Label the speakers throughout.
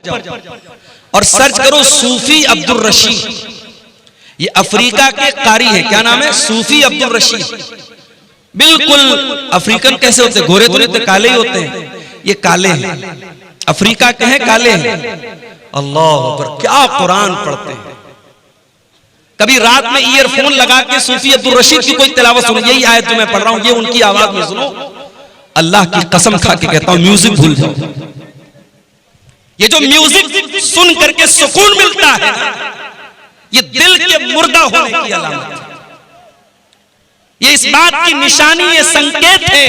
Speaker 1: और सर्च करो सूफी अब्दुल रशीद। ये अफ्रीका के कारी हैं, क्या नाम है? सूफी अब्दुल रशीद। बिल्कुल अफ्रीकन कैसे होते? गोरे तो नहीं, काले ही होते हैं। ये काले हैं, अफ्रीका के हैं, काले हैं। अल्लाह अकबर, क्या कुरान पढ़ते हैं। कभी रात में ईयरफोन लगा के सूफी अब्दुल रशीद की कोई तिलावत सुनो, यही आयत जो मैं पढ़ रहा हूं, ये उनकी आवाज में सुनो। अल्लाह की कसम खा के कहता हूं, म्यूजिक भूल जाओ। ये जो म्यूजिक सुन करके सुकून मिलता है, ये दिल के मुर्दा होने की अलामत है। ये इस बात की निशानी, ये संकेत है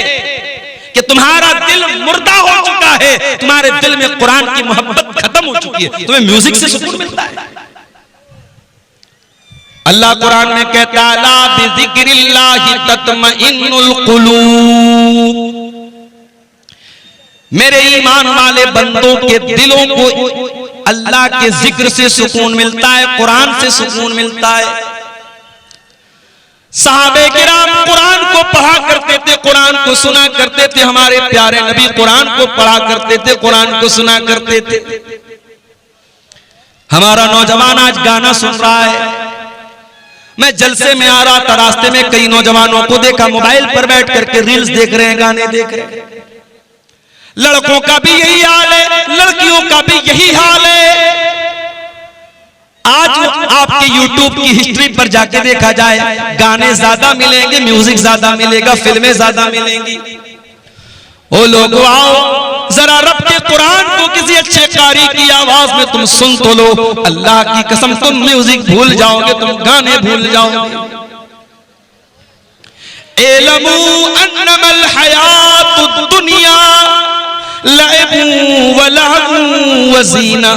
Speaker 1: कि तुम्हारा दिल मुर्दा हो चुका है, तुम्हारे दिल में कुरान की मोहब्बत खत्म हो चुकी है। तुम्हें म्यूजिक से सुकून मिलता है। अल्लाह कुरान में कहता है, ला बिज़िक्रिल्लाहि तत्मइन्नुल कुलूब। मेरे ईमान वाले बंदों के दिलों को अल्लाह के जिक्र से सुकून मिलता है, कुरान से सुकून मिलता है। सहाबे किराम कुरान को पढ़ा करते थे, कुरान को सुना करते थे। हमारे प्यारे नबी कुरान को पढ़ा करते थे, कुरान को सुना करते थे। हमारा नौजवान आज गाना सुन रहा है। मैं जलसे में आ रहा था, रास्ते में कई नौजवानों को देखा मोबाइल पर बैठ करके रील्स देख रहे हैं, गाने देख रहे हैं। लड़कों का भी यही हाल है, लड़कियों का भी यही हाल है। आज आपके YouTube की हिस्ट्री पर जाके देखा जाए, गाने ज्यादा मिलेंगे, म्यूजिक ज्यादा मिलेगा, फिल्में ज्यादा मिलेंगी। ओ लोगों, आओ जरा रब के कुरान को किसी अच्छे कारी की आवाज में तुम सुन तो लो। अल्लाह की कसम, तुम म्यूजिक भूल जाओगे, तुम गाने भूल जाओगे। इल्मू अन्नमल हयातुद दुनिया लअबु व लहवु व ज़ीना।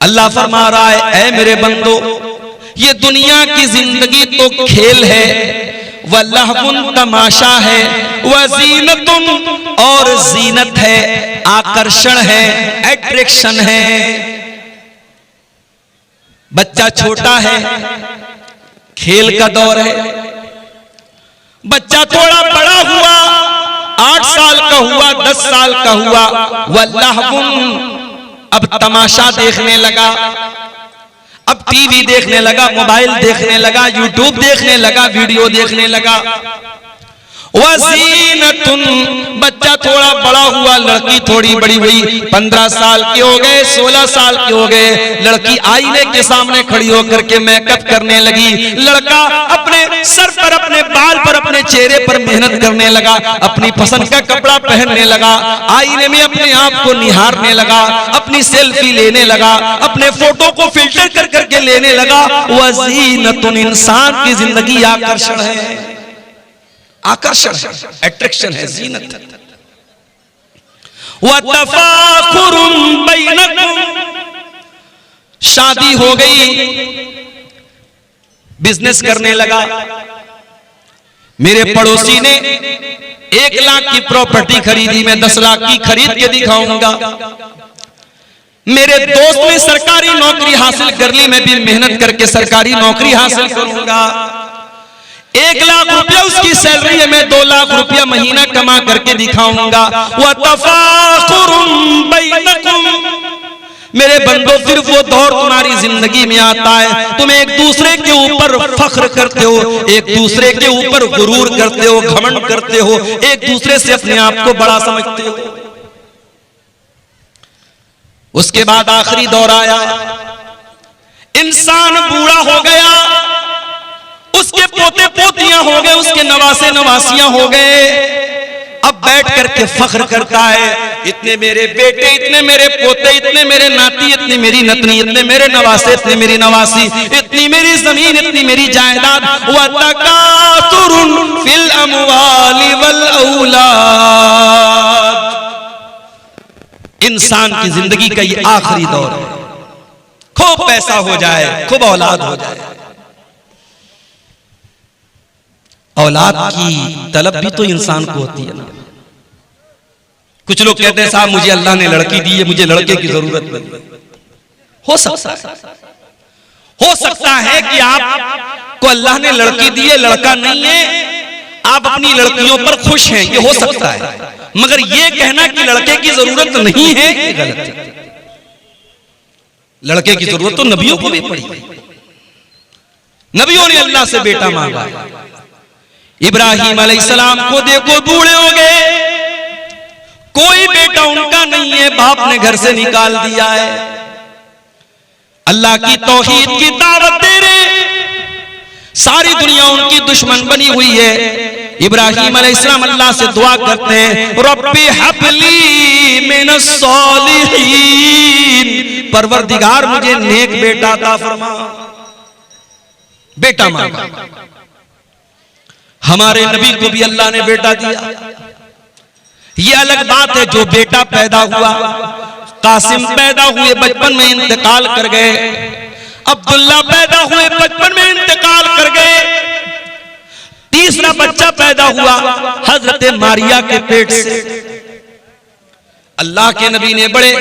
Speaker 1: अल्लाह फरमा रहा है, ऐ मेरे बंदो, ये दुनिया की जिंदगी तो खेल है, व लहवुन तमाशा है, व ज़ीनतुन और जीनत है, आकर्षण है, एट्रैक्शन है। बच्चा छोटा है, खेल का दौर है। बच्चा थोड़ा बड़ा हुआ, 8 साल का हुआ, 10 साल का हुआ, वल्लाहुन अब तमाशा देखने लगा, अब टीवी देखने लगा, मोबाइल देखने लगा, यूट्यूब देखने लगा, वीडियो देखने लगा। वज़ीनतुन बच्चा थोड़ा बड़ा हुआ, लड़की थोड़ी बड़ी हुई, 15 साल के हो गए, 16 साल के हो गए। लड़की आईने के सामने खड़ी होकर के मेकअप करने लगी। लड़का अपने सर पर, अपने बाल पर, अपने चेहरे पर मेहनत करने लगा, अपनी पसंद का कपड़ा पहनने लगा, आईने में अपने आप को निहारने लगा, अपनी सेल्फी लेने लगा, अपने फोटो को फिल्टर कर करके लेने लगा। वज़ीनतुन इंसान की जिंदगी आकर्षण है, आकर्षण है, एट्रैक्शन है, जीनत है। व तफाखुरुम बैनकुम, शादी हो गई, बिजनेस करने लगा। मेरे पड़ोसी ने 1 लाख की प्रॉपर्टी खरीदी, मैं 10 लाख की खरीद के दिखाऊंगा। मेरे दोस्त ने सरकारी नौकरी हासिल कर ली, मैं भी मेहनत करके सरकारी नौकरी हासिल करूंगा। 1 लाख रुपया उसकी सैलरी है, मैं 2 लाख रुपया महीना कमा करके दिखाऊंगा। व तफाखुरुम बैनकुम, मेरे बंदो सिर्फ वो दौर तुम्हारी जिंदगी में आता है, तुम एक दूसरे के ऊपर फख्र करते हो, एक दूसरे के ऊपर गुरूर करते हो, घमंड करते हो, एक दूसरे से अपने आप को बड़ा समझते हो। उसके बाद आखिरी दौर आया, इंसान बूढ़ा हो गया, उसके पोते पोतियां हो गए, उसके नवासे नवासियां हो गए। अब बैठ करके फख्र करता है, इतने मेरे बेटे, इतने मेरे पोते, इतने मेरे नाती, इतनी मेरी नतनी, इतने मेरे नवासे, इतनी मेरी नवासी, इतनी मेरी जमीन, इतनी मेरी जायदाद। व तकासुरुन फिल अमवाली वल औलाद, इंसान की जिंदगी का ये आखिरी दौर है। खूब पैसा हो जाए, खूब औलाद हो जाए। औलाद की तलब भी तो इंसान को होती है ना। कुछ लोग कहते हैं, साहब मुझे अल्लाह ने लड़की दी है, मुझे लड़के की जरूरत नहीं। हो सकता है कि आपको अल्लाह ने लड़की दी है, लड़का नहीं है, आप अपनी लड़कियों पर खुश हैं, ये हो सकता है। मगर ये कहना कि लड़के की जरूरत नहीं है, ये गलत है। लड़के की जरूरत तो नबियों को भी पड़ी है। नबियों ने अल्लाह से बेटा मांगा। इब्राहिम अलैहिस्सलाम को देखो, बूढ़े हो गए, कोई बेटा उनका नहीं है, बाप ने घर से निकाल दिया है। अल्लाह की तौहीद की दावत दे रहे, सारी दुनिया उनकी दुश्मन बनी हुई है। इब्राहिम अलैहिस्सलाम अल्लाह से दुआ करते हैं, रब्बी हबली मिनस सालिहीन, परवरदिगार मुझे नेक बेटा अता फरमा। बेटा मांगा। हमारे नबी को भी अल्लाह ने बेटा दिया। ये अलग बात है जो बेटा पैदा हुआ, कासिम पैदा हुए बचपन में इंतकाल कर गए, अब्दुल्ला पैदा हुए बचपन में इंतकाल कर गए, तीसरा बच्चा पैदा हुआ हजरत मारिया के पेट से। अल्लाह के नबी ने बड़े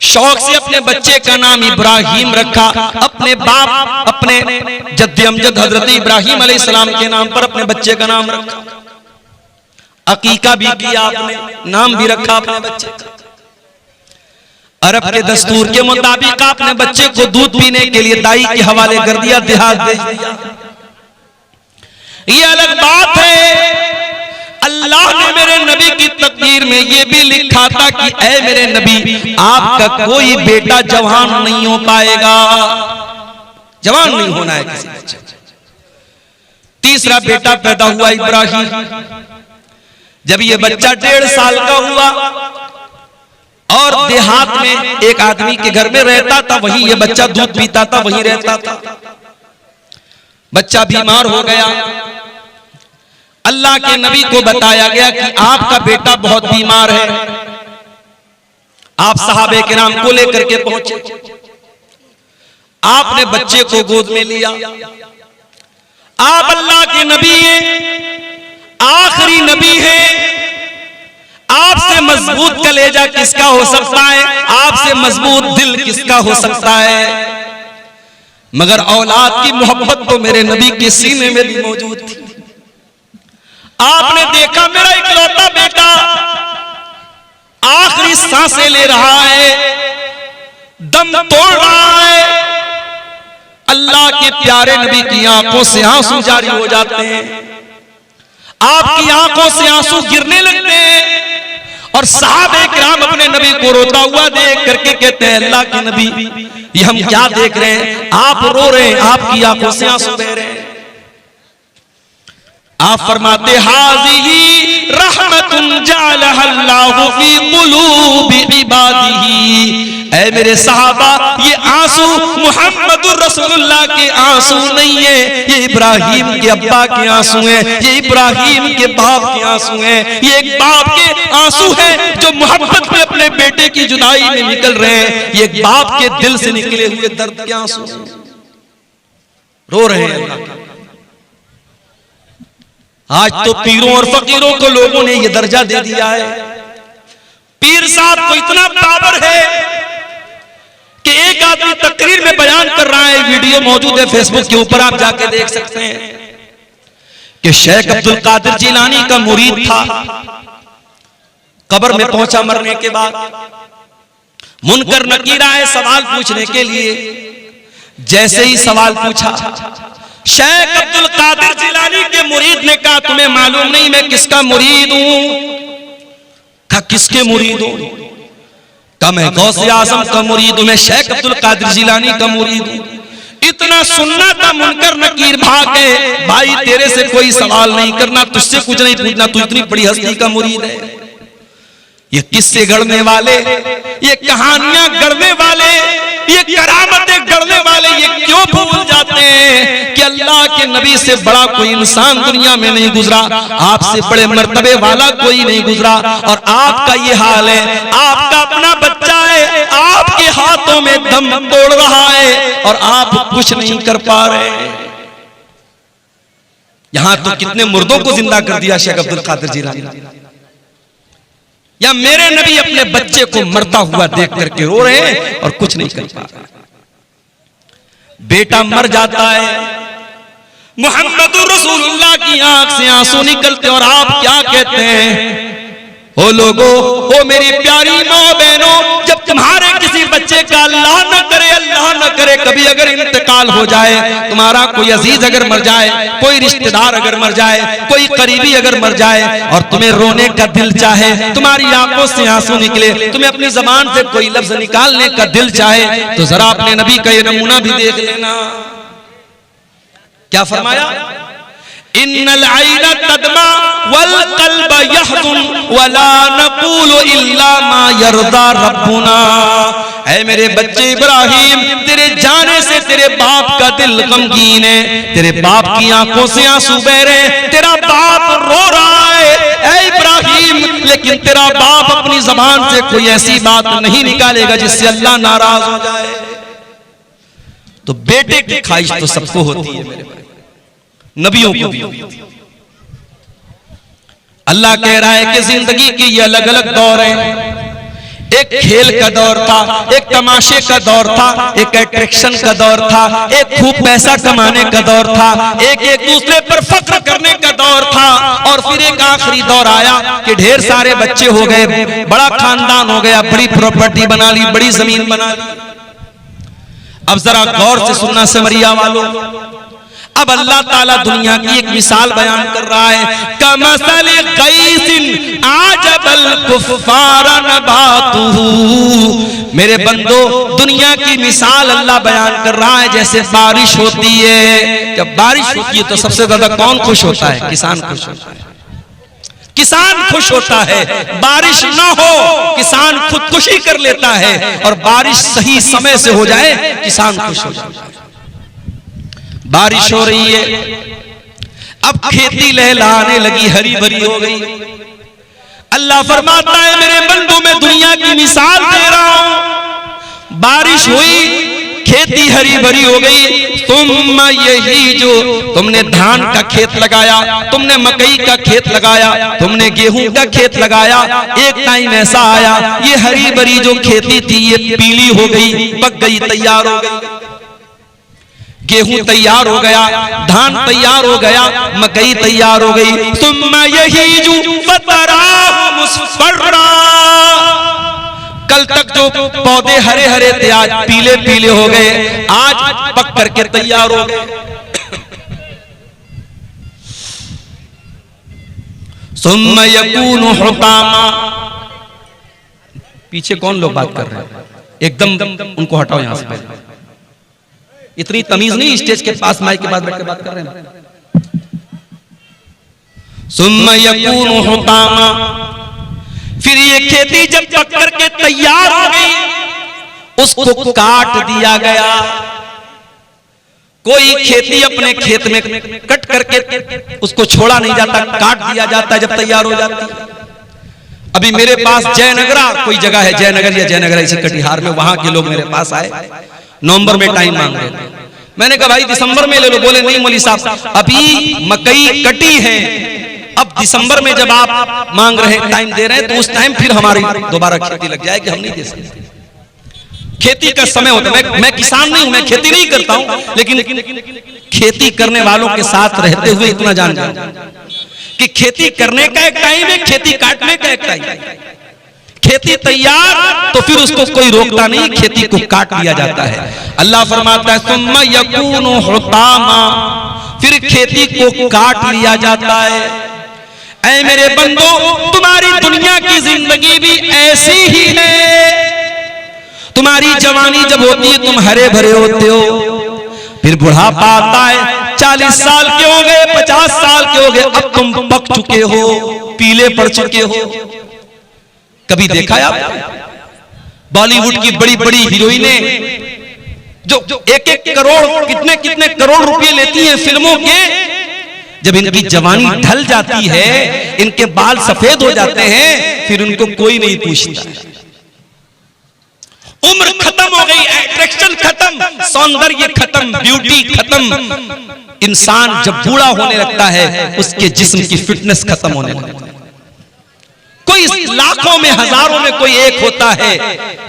Speaker 1: शौक से अपने बच्चे का नाम इब्राहिम रखा। अपने बाप, अपने जद्दे अमजद हजरत इब्राहिम अलैहिस्सलाम के नाम पर अपने बच्चे का नाम रखा। अकीका भी किया आपने, नाम भी रखा अपने बच्चे का। अरब के दस्तूर के मुताबिक आपने बच्चे को दूध पीने के लिए दाई के हवाले कर दिया, देहात भेज दिया। ये अलग बात है, अल्लाह ने मेरे नबी की तकदीर में ये भी लिखा था कि ऐ मेरे नबी, आपका कोई बेटा जवान नहीं हो पाएगा, जवान नहीं होना है किसी बच्चे। तीसरा बेटा पैदा हुआ इब्राहिम। जब ये बच्चा 1.5 साल का हुआ और देहात में एक आदमी के घर में रहता था, वहीं ये बच्चा दूध पीता था, वहीं रहता था। बच्चा बीमार हो गया। अल्लाह के नबी को बताया गया कि आपका बेटा बहुत बीमार है। आप सहाबे किराम को लेकर के पहुंचे। आपने बच्चे को गोद में लिया। आप अल्लाह के नबी हैं, आखिरी नबी हैं। आपसे मजबूत कलेजा किसका हो सकता है, आपसे मजबूत दिल किसका हो सकता है। मगर औलाद की मोहब्बत तो मेरे नबी के सीने में भी मौजूद थी। आपने देखा मेरा इकलौता बेटा आखिरी सांसें ले रहा है, दम तोड़ रहा है। अल्लाह के प्यारे नबी की आंखों से आंसू जारी हो जाते हैं। आपकी आंखों से आंसू गिरने लगते हैं और सहाबे किराम अपने नबी को रोता हुआ देख करके कहते हैं, अल्लाह के नबी, ये हम क्या देख रहे हैं, आप रो रहे हैं, आपकी आंखों से आंसू बह रहे हैं। आप फरमाते, हाज़िही रहमतुन जअलहल्लाहु फी क़ुलूबि इबादिही। ऐ मेरे सहाबा, ये आंसू मुहम्मदुर रसूलुल्लाह के आंसू नहीं है, ये इब्राहिम के अब्बा के आंसू हैं, ये इब्राहिम के बाप के आंसू हैं। ये एक बाप के आंसू हैं जो मोहब्बत में अपने बेटे की जुदाई में निकल रहे हैं। ये एक बाप के दिल से निकले हुए दर्द के आंसू रो रहे हैं अल्लाह के। आज तो पीरों और फकीरों को लोगों ने यह दर्जा दे दिया है। पीर साहब को इतना पावर है कि एक आदमी तकरीर में बयान कर रहा है, वीडियो मौजूद है फेसबुक के ऊपर, आप जाके देख सकते हैं कि शेख अब्दुल कादिर जिलानी का मुरीद था। कब्र में पहुंचा मरने के बाद, मुनकर नकीर आए सवाल पूछने के लिए। जैसे ही सवाल पूछा, शेख अब्दुल कादिर जिलानी के मुरीद ने कहा, तुम्हें मालूम नहीं मैं किसका मुरीद हूं? कहा किसके मुरीद हूं? कहा मैं गौसे आजम का मुरीद हूं, मैं शेख अब्दुल कादिर जिलानी का मुरीद हूं। इतना सुनना था, मुनकर नकीर भाग गए, भाई तेरे से कोई सवाल नहीं करना, तुझसे कुछ नहीं पूछना, तू इतनी बड़ी हस्ती का मुरीद है। ये किस्से गढ़ने वाले, ये कहानियां गढ़ने वाले, ये करामतें गढ़ने वाले ये क्यों भूल जाते हैं कि अल्लाह के नबी से बड़ा कोई इंसान दुनिया में नहीं गुजरा, आपसे बड़े मर्तबे वाला कोई नहीं गुजरा। और आपका ये हाल है, आपका अपना बच्चा है, आपके हाथों में दम तोड़ रहा है और आप कुछ नहीं कर पा रहे। यहां तो कितने मुर्दों को जिंदा कर दिया शेख अब्दुल कादिर जिलानी। या मेरे नबी अपने बच्चे को मरता हुआ देख करके रो रहे हैं और कुछ नहीं कर पा रहे। बेटा मर जाता है, मुहम्मदुर रसूलुल्लाह की आंख से आंसू निकलते और आप क्या कहते हैं? ओ लोगो, ओ मेरी प्यारी माँ बहनों, जब तुम्हारे किसी बच्चे का अल्लाह न करे कभी अगर इंतकाल हो जाए, तुम्हारा कोई अजीज अगर मर जाए, कोई रिश्तेदार अगर मर जाए, कोई करीबी अगर मर जाए और तुम्हें रोने का दिल चाहे, तुम्हारी आंखों से आंसू निकले, तुम्हें अपनी जबान से कोई लफ्ज निकालने का दिल चाहे, तो जरा अपने नबी का ये नमूना भी देख लेना। क्या फरमाया? इन्नल आइना तदमा वल कल्ब यहज़ुन वला नक़ूलु इल्ला मा यरदा रब्बुना। ऐ मेरे बच्चे इब्राहिम, तेरे जाने से तेरे बाप का दिल गमगीन है, तेरे बाप की आंखों से आंसू बह रहे, तेरा बाप रो रहा है ऐ इब्राहिम, लेकिन तेरा बाप अपनी जबान से कोई ऐसी बात नहीं निकालेगा जिससे अल्लाह नाराज हो जाए। तो बेटे की ख्वाहिश तो सबको होती है मेरे भाई, नबियों को भी। अल्लाह कह रहा है कि जिंदगी की ये अलग अलग दौर है। एक खेल का दौर था, एक तमाशे का दौर था, एक अट्रैक्शन का दौर था, एक खूब पैसा कमाने का दौर था, एक एक दूसरे पर फख्र करने का दौर था, और फिर एक आखिरी दौर आया कि ढेर सारे बच्चे हो गए, बड़ा खानदान हो गया, बड़ी प्रॉपर्टी बना ली, बड़ी जमीन बना ली। अब जरा गौर से सुनना समरिया वालों, अब अल्लाह ताला दुनिया की एक मिसाल बयान कर रहा है। कमसल गैसिन आजबल कुफ्फार नबातुहु। मेरे बंदो, दुनिया की मिसाल अल्लाह बयान कर रहा है जैसे बारिश होती है। जब बारिश होती है तो सबसे ज्यादा कौन खुश होता है? किसान खुश होता है। किसान खुश होता है। बारिश ना हो किसान खुदकुशी कर लेता है, और बारिश सही समय से हो जाए किसान खुश हो जाता है। बारिश हो रही है, अब खेती लहलहाने लगी, हरी भरी हो गई। अल्लाह फरमाता है मेरे बंदों, मैं दुनिया की मिसाल दे रहा हूं। बारिश हुई, खेती हरी भरी हो गई। तुम यही जो तुमने धान का खेत लगाया, तुमने मकई का खेत लगाया, तुमने गेहूं का खेत लगाया, एक टाइम ऐसा आया ये हरी भरी जो खेती थी ये पीली हो गई, पक गई, तैयार हो गई। गेहूं तैयार हो गया, धान तैयार हो गया, मकई तैयार हो गई। तुम यही जो फतराहु मुस्फर्रा, कल तक जो पौधे हरे हरे थे आज पीले पीले हो गए, आज पक करके तैयार हो गए। सुम्मा यकूनु हुतामा। पीछे कौन लोग बात कर रहे हैं? एकदम उनको हटाओ यहां से। इतनी तमीज नहीं, स्टेज के पास माइक के पास बैठ के बात कर रहे हैं। सुम्मा यकूनु हुतामा, फिर ये खेती जब पक करके तैयार हो गई, उसको काट दिया गया। कोई खेती अपने खेत में कट करके उसको छोड़ा नहीं जाता, काट दिया जाता है जब तैयार हो जाती है। अभी मेरे पास जयनगरा कोई जगह है, जयनगर या जयनगरा इसी कटिहार में, वहां के लोग मेरे पास आए, नवंबर में टाइम मांग रहे थे। मैंने कहा भाई दिसंबर में ले लो। बोले नहीं मौलवी साहब, अभी मकई कटी है, अब दिसंबर में जब आप मांग रहे हैं, टाइम दे रहे हैं, तो उस टाइम फिर हमारी दोबारा खेती लग जाएगी, हम नहीं दे सकते। खेती का समय होता है। मैं किसान नहीं हूं, मैं खेती नहीं करता हूं, लेकिन खेती करने वालों के साथ रहते हुए इतना जान कि खेती करने का एक टाइम है, खेती काटने का एक टाइम है। खेती तैयार तो फिर उसको कोई रोकता नहीं, खेती को काट दिया जाता है। अल्लाह फरमाता है सुम्मा यकूनु हुतामा, फिर खेती को काट लिया जाता है। ऐ मेरे बंदो, तुम्हारी दुनिया की जिंदगी भी ऐसी ही है। तुम्हारी जवानी जब होती है तुम हरे भरे होते हो, फिर बुढ़ापा आता है, 40 साल के हो गए, 50 साल के हो गए, अब तुम पक चुके हो, पीले पड़ चुके हो। कभी देखा है आप बॉलीवुड की बड़ी बड़ी हीरोइनें जो एक एक करोड़ कितने कितने करोड़ रुपए लेती हैं फिल्मों के, जब इनकी जवानी ढल जाती है, इनके बाल सफेद हो जाते हैं, फिर उनको कोई नहीं पूछता। उम्र खत्म हो गई, अट्रैक्शन खत्म, सौंदर्य खत्म, ब्यूटी खत्म। इंसान जब बूढ़ा होने लगता है उसके जिस्म की फिटनेस खत्म होने लगती है। कोई लाखों में हजारों में कोई एक होता है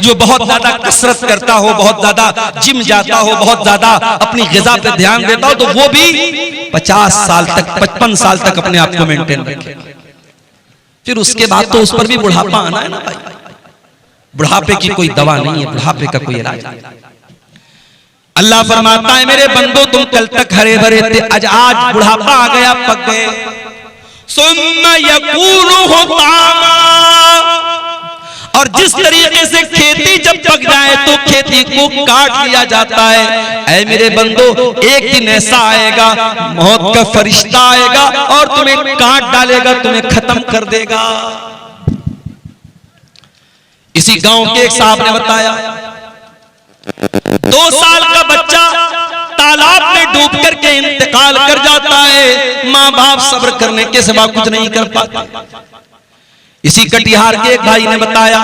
Speaker 1: जो बहुत ज्यादा कसरत करता हो, बहुत ज्यादा जिम जाता हो, बहुत ज्यादा अपनी ग़िज़ा पे ध्यान देता हो, तो वो भी 50 साल तक 55 साल तक अपने आप को मेंटेन रखे। फिर उसके बाद तो उस पर भी बुढ़ापा आना है ना भाई। बुढ़ापे की कोई दवा नहीं है, बुढ़ापे का कोई इलाज नहीं। अल्लाह फरमाता है मेरे बंदो तुम कल तक हरे भरे थे, आज बुढ़ापा आ गया, पक गए। सुम्मा यकूनु हुतामा, और जिस तरीके से खेती जब पक जाए तो खेती को काट लिया जाता है, ऐ मेरे बंदो एक दिन ऐसा आएगा मौत का फरिश्ता आएगा और तुम्हें काट डालेगा, तुम्हें खत्म कर देगा। इसी गांव के एक साहब ने बताया 2 साल का बच्चा तालाब में डूब करके इंतकाल कर जाता है, माँ बाप सब्र करने के सिवा कुछ नहीं कर पाता। इसी कटिहार के एक भाई ने बताया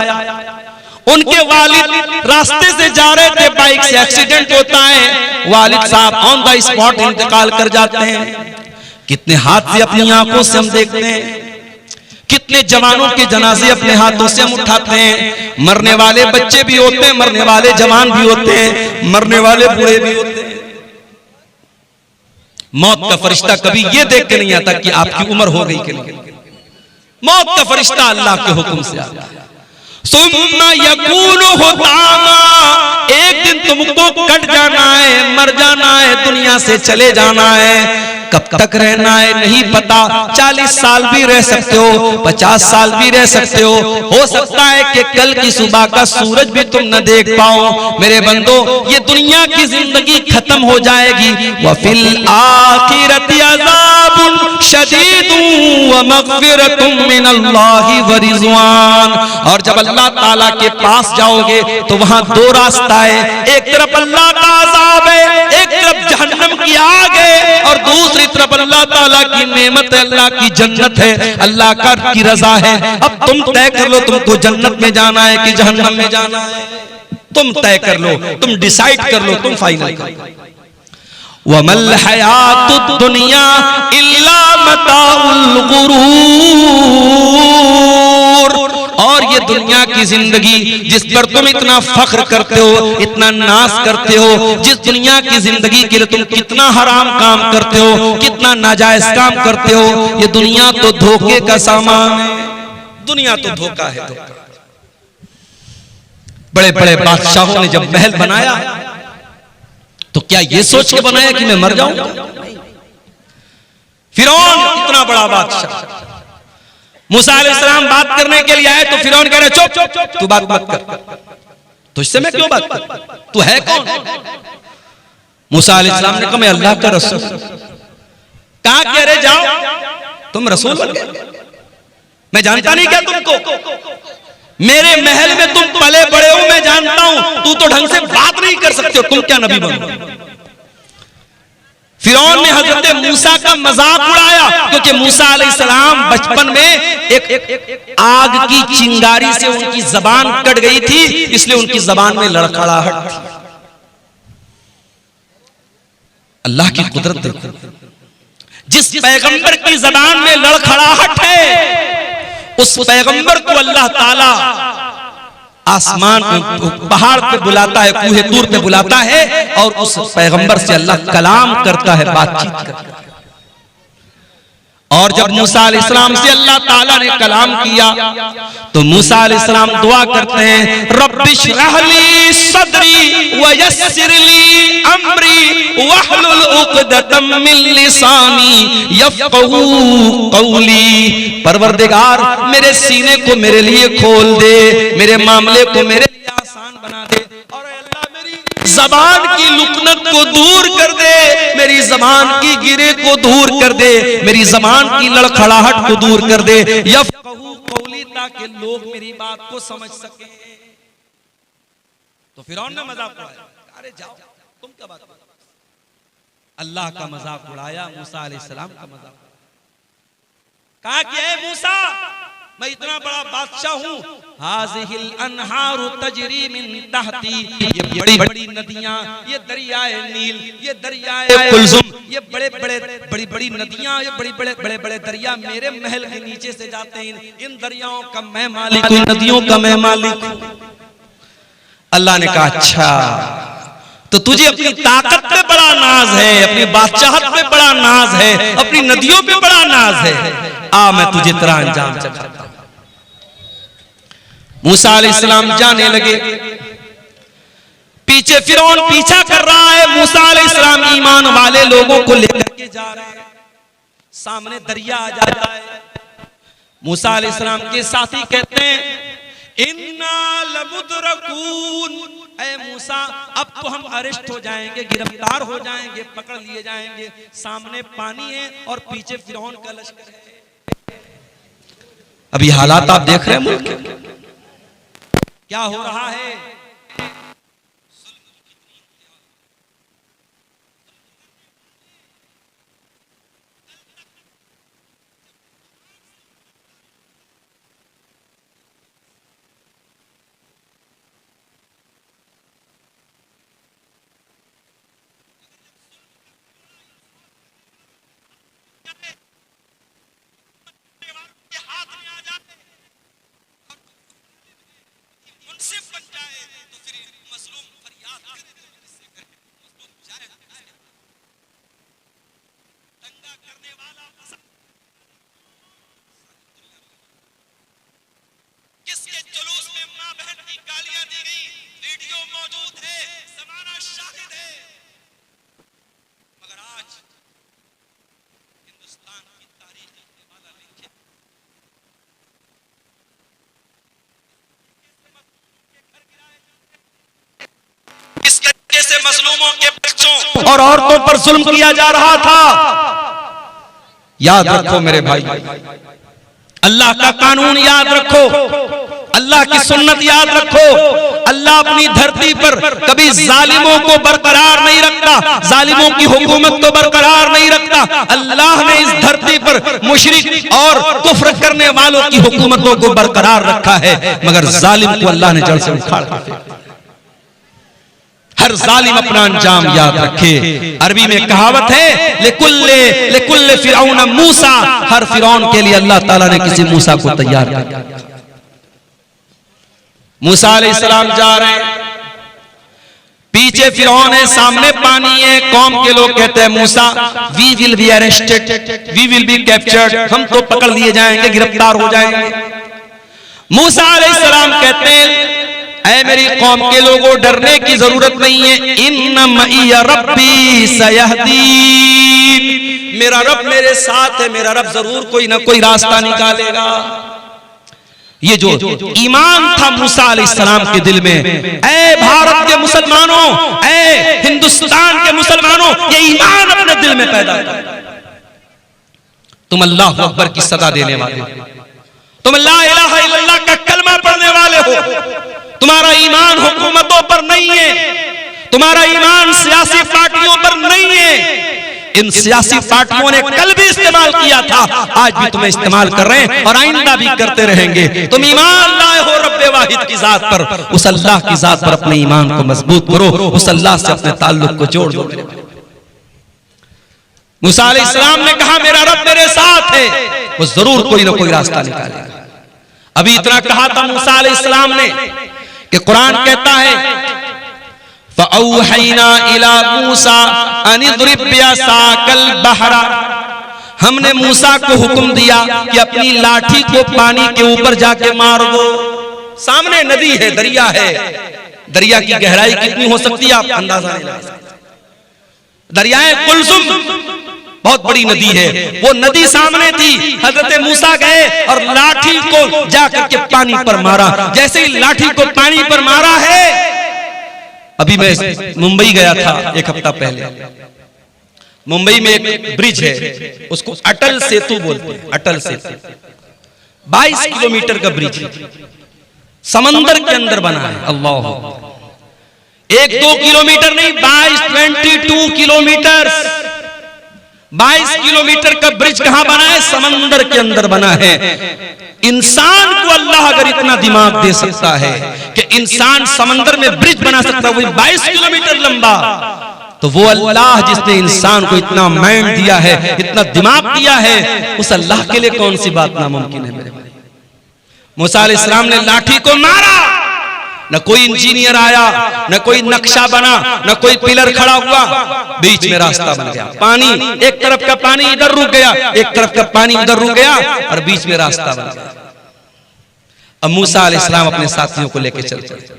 Speaker 1: उनके वालिद रास्ते से जा रहे थे, बाइक से एक्सीडेंट होता है, वालिद साहब ऑन द स्पॉट इंतकाल कर जाते हैं। कितने हादसे अपनी आंखों से हम देखते हैं, कितने जवानों के जनाजे अपने हाथों से हम उठाते हैं। मरने वाले बच्चे भी होते हैं, मरने वाले जवान भी होते हैं, मरने वाले बूढ़े भी होते हैं। मौत का फरिश्ता कभी ये देख के नहीं आता कि आपकी उम्र हो गई कि नहीं। मौत का फरिश्ता अल्लाह के हुक्म से आता है। सुम्मा यकूनु हुतामा, एक दिन तुमको कट जाना है, मर जाना है, दुनिया से चले जाना है। कब तक रहना है नहीं पता, 40 साल भी रह सकते हो, 50 साल भी रह सकते हो सकता है कि कल की सुबह का सूरज भी तुम न देख पाओ। मेरे बंदो ये दुनिया की जिंदगी खत्म हो जाएगी। वफिल आखिरति अज़ाबुन शदीदुन व मग़फ़िरतुम मिनल्लाहि व रिज़वान, और जब अल्लाह ताला के पास जाओगे तो वहां 2 रास्ता है, एक तरफ अल्लाह का अज़ाब है, एक तरफ जहन्नम की आग है, और दूसरी तरफ अल्लाह ताला की नेमत है, अल्लाह की जन्नत है, अल्लाह की रजा है। अब तुम तय कर लो तुमको जन्नत में जाना है कि जहन्नम में जाना है, तुम तय कर लो, तुम डिसाइड कर लो, तुम फाइनल कर लो। वमल हयातुद दुनिया इल्ला मताउल गुरूर, और ये दुनिया की जिंदगी जिस पर तुम इतना फख्र करते हो, इतना नाज करते हो, जिस दुनिया की जिंदगी के लिए तुम कितना हराम काम करते हो, कितना नाजायज काम करते हो, ये दुनिया तो धोखे का सामान है। दुनिया तो धोखा है, धोखा। बड़े बड़े बादशाहों ने जब महल बनाया तो क्या ये सोच के बनाया कि मैं मर जाऊंगा? फिरौन इतना बड़ा बादशाह, मूसा अलैहिस्सलाम बात करने के लिए आए तो फिरौन कह रहे चुप, तू बात मत कर, तुझसे मैं क्यों बात कर, तू है कौन? मूसा अलैहिस्सलाम ने कहा मैं अल्लाह का रसूल। कहा कह रहे जाओ तुम रसूल बन गए, मैं जानता नहीं क्या तुमको, मेरे महल में तुम पले बड़े हो, मैं जानता हूं, तू तो ढंग से बात नहीं कर सकते हो, तुम क्या नबी बनो? फिरौन ने हजरत मूसा का मजाक उड़ाया, क्योंकि मूसा अलैहिस्सलाम बचपन में एक आग की चिंगारी से उनकी जबान कट गई थी, इसलिए उनकी जबान में लड़खड़ाहट थी। अल्लाह की कुदरत देखो, जिस पैगंबर की जबान में लड़खड़ाहट है उस पैगंबर को अल्लाह ताला आसमान पहाड़ पे बुलाता है, कूहे तूर पे बुलाता है, और उस पैगंबर से अल्लाह कलाम करता है, बातचीत करता है। और जब मूसा अलैहिस्सलाम से अल्लाह ताला ने कलाम किया तो मूसा अलैहिस्सलाम दुआ करते हैं, रब्बिश्रह ली सदरी व यस्सिर ली अमरी वहलुल उक़दतम मिन लिसानी यफ़क़हू क़ौली। परवरदिगार मेरे सीने को मेरे लिए खोल दे, मेरे मामले को मेरे लिए आसान बना दे, और अल्लाह मेरी जबान की लुकनत को दूर कर दे, मेरी जबान की गिरे को दूर कर दे, मेरी जबान की लड़खड़ाहट को दूर कर दे, यफ़क़हू क़ौली, ताकि लोग मेरी बात को समझ सके। तो फिरौन ने मजाक उड़ाया, अरे जाओ तुम क्या बात, अल्लाह का मजाक उड़ाया, मूसा अलैहिस्सलाम का मजाक। कहा कि ऐ मूसा मैं इतना बड़ा बादशाह हूं, हाज़िहिल अनहारु तजरी मिन तहती, ये बड़ी बड़ी नदियां, ये दरियाए नील, ये दरियाए कुलजुम, ये बड़े बड़े बड़ी बड़ी नदियां, ये बड़ी बड़े बड़े बड़े दरिया मेरे महल के नीचे से जाते हैं, इन दरियाओं का मैं मालिक हूं, नदियों का मैं मालिक हूं। अल्लाह ने कहा अच्छा, तो तुझे अपनी ताकत पे बड़ा नाज है, अपनी बादशाहत पे बड़ा नाज है, अपनी नदियों पे बड़ा नाज है, आ मैं तुझे तेरा अंजाम चखाता हूं। मूसा अलैहिस्सलाम जाने लगे, पीछे फिरौन पीछा कर रहा है। मूसा अलैहिस्सलाम ईमान वाले लोगों को लेकर के जा रहे हैं, सामने दरिया आ जाता है। मूसा अलैहिस्सलाम के साथी कहते हैं इन्ना लमुदरकून, ऐ मूसा अब तो हम अरेस्ट हो जाएंगे, गिरफ्तार हो जाएंगे, पकड़ लिए जाएंगे। सामने पानी है और पीछे फिरौन का लश्कर है। अभी हालात आप देख रहे हैं मुल्क क्या हो रहा है। मजलूमों के बच्चों और औरतों पर जुल्म किया जा रहा था। याद रखो मेरे भाई, अल्लाह का कानून याद रखो, अल्लाह की सुन्नत याद रखो। अल्लाह अपनी धरती पर कभी जालिमों को बरकरार नहीं रखता, जालिमों की हुकूमत को बरकरार नहीं रखता। अल्लाह ने इस धरती पर मुशरिक और कुफ्र करने वालों की हुकूमतों को बरकरार रखा है, मगर जालिम को अल्लाह ने जड़ से उखाड़ दिया। हर जालिम अपना अंजाम याद रखे। अरबी में कहावत है लिकुल्ले फिरौन मूसा, हर फिरौन के लिए अल्लाह ताला ने किसी मूसा को तैयार किया। मूसा अलैहिस्सलाम जा रहे हैं, पीछे फिरौन है, सामने पानी है। कौम के लोग कहते हैं Musa we will be arrested, we will be captured, हम तो पकड़ लिए जाएंगे, गिरफ्तार हो जाएंगे। मूसा अलैहिस्सलाम कहते हैं ऐ मेरी कौम के लोगों, डरने की जरूरत नहीं है। इन्ना मइया रब्बी सयहदीन, मेरा रब मेरे साथ है, मेरा रब जरूर कोई ना कोई रास्ता निकालेगा। ये जो ईमान था मूसा अलैहिस्सलाम के दिल में, ऐ भारत के मुसलमानों, ऐ हिंदुस्तान के मुसलमानों, ये ईमान अपने दिल में पैदा कर। तुम अल्लाह अकबर की सदा देने वाले हो, तुम ला इलाहा इल्लल्लाह का कलमा पढ़ने वाले हो। तुम्हारा ईमान हुकूमतों पर नहीं है, तुम्हारा ईमान सियासी पार्टियों पर नहीं है। इन सियासी पार्टियों ने कल भी इस्तेमाल किया था, आज भी तुम्हें इस्तेमाल कर रहे हैं और आइंदा भी करते रहेंगे। तुम ईमान लाए हो रब्बे वाहिद की जात पर, उस अल्लाह की जात पर अपने ईमान को मजबूत करो, उस अल्लाह से अपने ताल्लुक को जोड़ दो। मूसा अलैहिस्सलाम ने कहा मेरा रब मेरे साथ है, वो जरूर कोई ना कोई रास्ता निकालेगा। अभी इतना कहा था मूसा अलैहिस्सलाम ने कि कुरान कहता है फ़अौहैना इला मूसा अन इद्रिब बिअसाकल बहरा, हमने मूसा को हुक्म दिया कि अपनी लाठी को पानी के ऊपर जाके मार दो। सामने नदी है, दरिया है, दरिया की गहराई कितनी हो सकती है आप अंदाजा नहीं लगा सकते। दरियाए कुलसुम बहुत बड़ी नदी है, वो नदी सामने थी। हजरत मूसा गए और लाठी को जाकर के पानी पर मारा। जैसे ही लाठी को पानी पर मारा है, अभी मैं मुंबई गया था एक हफ्ता पहले, मुंबई में एक ब्रिज है, उसको अटल सेतु बोलते हैं। अटल सेतु 22 किलोमीटर का ब्रिज समंदर के अंदर बना है। अल्लाह, 1-2 किलोमीटर नहीं, 22 किलोमीटर 22 किलोमीटर का ब्रिज कहां बना है? समंदर के अंदर बना है। इंसान को अल्लाह अगर इतना दिमाग दे सकता है कि इंसान समंदर में ब्रिज बना सकता है, वही 22 किलोमीटर लंबा, तो वो अल्लाह जिसने इंसान को इतना माइंड दिया है, इतना दिमाग दिया है, उस अल्लाह के लिए कौन सी बात नामुमकिन है मेरे भाई। मूसा अलैहिस्सलाम ने लाठी को मारा, न कोई इंजीनियर आया, न कोई नक्शा बना, न कोई पिलर खड़ा हुआ, बीच में रास्ता बन गया। पानी, एक तरफ का पानी इधर रुक गया, एक तरफ का पानी उधर रुक गया और बीच में रास्ता बन गया। अब मूसा अलैहिस्सलाम अपने साथियों को लेकर चल पड़े।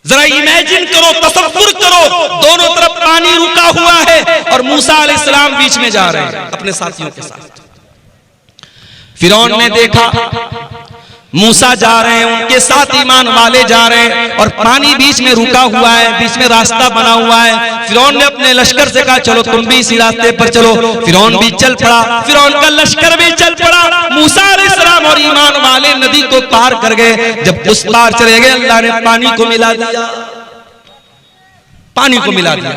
Speaker 1: जरा इमेजिन करो, तसव्वुर करो, दोनों तरफ पानी रुका हुआ है और मूसा अलैहिस्सलाम बीच में जा रहे हैं अपने साथियों के साथ। फिरौन ने देखा मूसा जा रहे हैं, उनके साथ ईमान वाले जा रहे हैं और पानी बीच में रुका हुआ है, बीच में रास्ता बना हुआ है। फिरौन ने अपने लश्कर से कहा चलो तुम भी इसी रास्ते पर चलो। फिरौन भी चल पड़ा, फिरौन का लश्कर भी चल पड़ा। मूसा अलैहिस्सलाम और ईमान वाले नदी को पार कर गए। जब उस पार चले गए, अल्लाह ने पानी को मिला दिया, पानी को मिला दिया।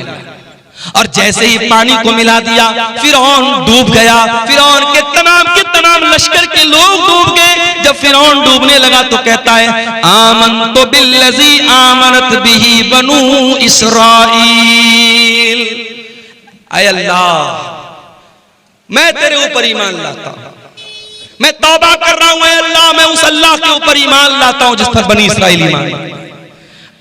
Speaker 1: और जैसे ही पानी को मिला दिया, फिरौन डूब गया। फिरौन के तमाम लश्कर के लोग डूब गए। जब फिरौन डूबने लगा तो कहता है आमनतु बिल्लज़ी आमनत बिही बनु इस्राईल। ऐ अल्लाह, मैं तेरे ऊपर ईमान लाता हूं, मैं तौबा कर रहा हूं। ऐ अल्लाह, मैं उस अल्लाह के ऊपर ईमान लाता हूं जिस पर बनी इस्राईल ईमान।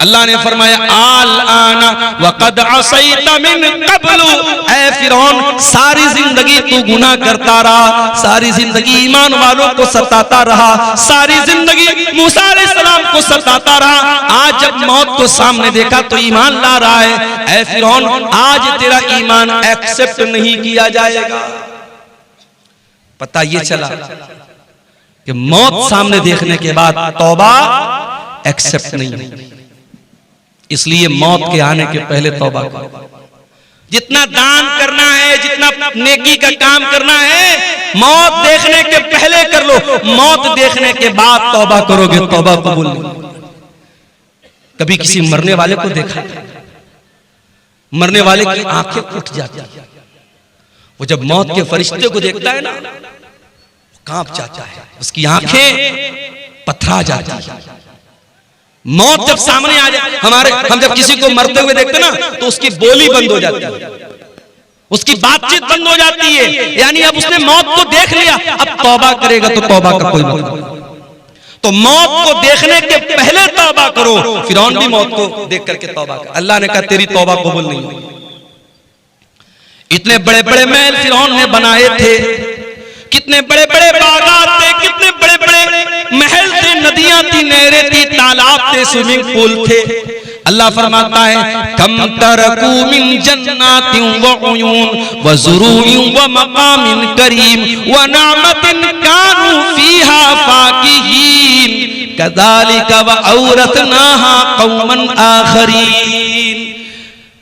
Speaker 1: अल्लाह ने फरमाया आल आना वक़द असैता मिन क़ब्लु। ऐ फिरौन, सारी जिंदगी तू गुनाह करता रहा, सारी जिंदगी ईमान वालों को सताता रहा, सारी जिंदगी मूसा अलैहिस्सलाम को सताता रहा। आज जब मौत को सामने देखा तो ईमान ला रहा है। ऐ फिरौन, आज तेरा ईमान एक्सेप्ट नहीं किया जाएगा। पता ये चला कि मौत सामने देखने के बाद तौबा एक्सेप्ट नहीं। इसलिए मौत के आने के पहले तौबा करो। जितना दान करना है, जितना नेकी का काम करना है, मौत देखने के पहले कर लो। मौत देखने के बाद तौबा करोगे, तौबा कबूल नहीं। कभी किसी मरने वाले को देखा, मरने वाले की आंखें उठ जाती है। वो जब मौत के फरिश्ते को देखता है ना, कांप जाता है, उसकी आंखें पथरा जाती है। मौत जब सामने आ जाए, हम जब किसी को मरते हुए देखते ना तो उसकी बोली बंद हो जाती है, उसकी बातचीत बंद हो जाती है। यानी अब उसने मौत को देख लिया, अब तौबा करेगा तो तौबा का कोई मतलब नहीं। तो मौत को देखने के पहले तौबा करो। फिरौन भी मौत को देख करके तौबा कर। अल्लाह ने कहा तेरी तौबा कबूल नहीं हुई। इतने बड़े बड़े महल फिरौन ने बनाए थे, कितने बड़े बड़े बागात थे, कितने बड़े बड़े महल थे, नदियां थी, नहरें थी, तालाब थे, स्विमिंग पूल थे। अल्लाह फरमाता है कम तरकू मिन जन्नातिन व उयून व ज़ुरूइन व मकामिन करीम व नअमतिन कानू फीहा फाकिहीन कज़ालिका व औरथनाहा कौमन आखरीन।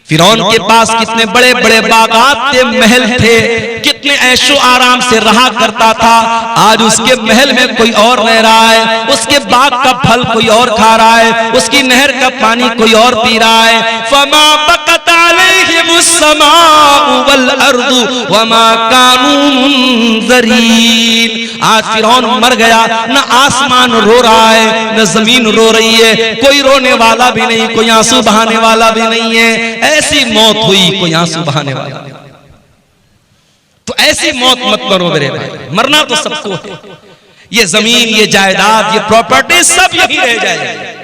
Speaker 1: फिरौन के पास कितने बड़े बड़े बागात थे, महल थे, कितने ऐशो आराम से रहा करता था। आज उसके महल में कोई और रह रहा है, उसके बाग का फल कोई और खा रहा है, उसकी नहर का पानी कोई और पी रहा है। फमा बकत अलैहिमुस समाउ वल अर्दु वमा कानू मुनज़रीन। आज फिरौन मर गया, न आसमान रो रहा है, न जमीन रो रही है, कोई रोने वाला भी नहीं, कोई आंसू बहाने वाला भी नहीं है। ऐसी मौत हुई, कोई आंसू बहाने वाला नहीं। तो ऐसी मौत मत मरो मेरे भाई, मरना तो सबको है। ये जमीन, ये जायदाद, ये प्रॉपर्टी सब यही रह जाएगी।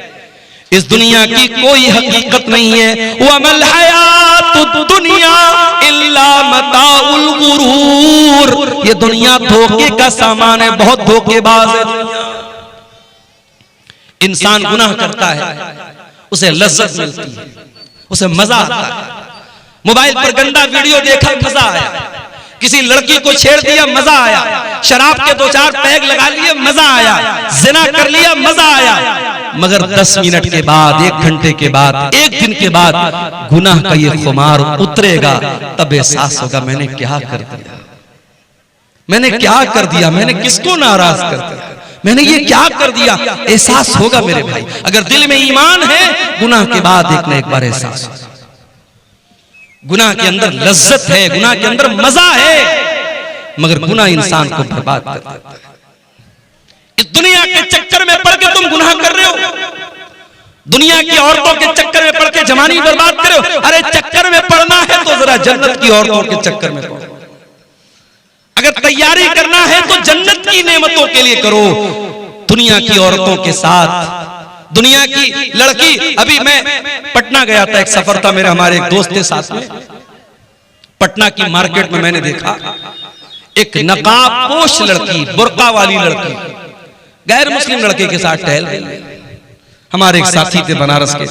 Speaker 1: इस दुनिया की कोई हकीकत नहीं है। वमल हयातुद दुनिया इल्ला मताउल गुरूर। ये दुनिया धोखे का सामान है, बहुत धोखेबाज है दुनिया। इंसान गुनाह करता है, उसे लज्जत मिलती है, उसे मजा आता है। मोबाइल पर गंदा वीडियो देखा, मजा आया। किसी लड़की को छेड़ दिया, मजा आया। शराब के 2-4 पैग लगा लिए, मजा आया। जिना कर लिया, मजा आया। मगर 10 मिनट के बाद, 1 घंटे के बाद, 1 दिन के बाद गुनाह का ये खुमार उतरेगा, तब एहसास होगा मैंने क्या कर दिया, मैंने क्या कर दिया, मैंने किसको नाराज कर दिया, मैंने ये क्या कर दिया। एहसास होगा मेरे भाई। अगर दिल में ईमान है, गुनाह के बाद एक न एक बार एहसास होगा। गुनाह के अंदर लज्जत है, गुनाह के अंदर मजा है, मगर गुनाह इंसान को बर्बाद कर देता है। इस दुनिया के चक्कर में पड़ के तुम गुनाह कर रहे हो, दुनिया की औरतों के चक्कर में पड़ के जवानी बर्बाद कर रहे हो। अरे चक्कर में पड़ना है तो जरा जन्नत की औरतों के चक्कर में पड़ो। अगर तैयारी करना है तो जन्नत की नेमतों के लिए करो। दुनिया की औरतों के साथ, दुनिया की लड़की। अभी मैं पटना गया था, एक सफर था मेरा, हमारे एक दोस्त थे साथ में। पटना की मार्केट में मैंने देखा एक नकाब पोश लड़की, बुर्का वाली लड़की, गैर मुस्लिम लड़के के साथ टहल रही। हमारे एक साथी थे बनारस के,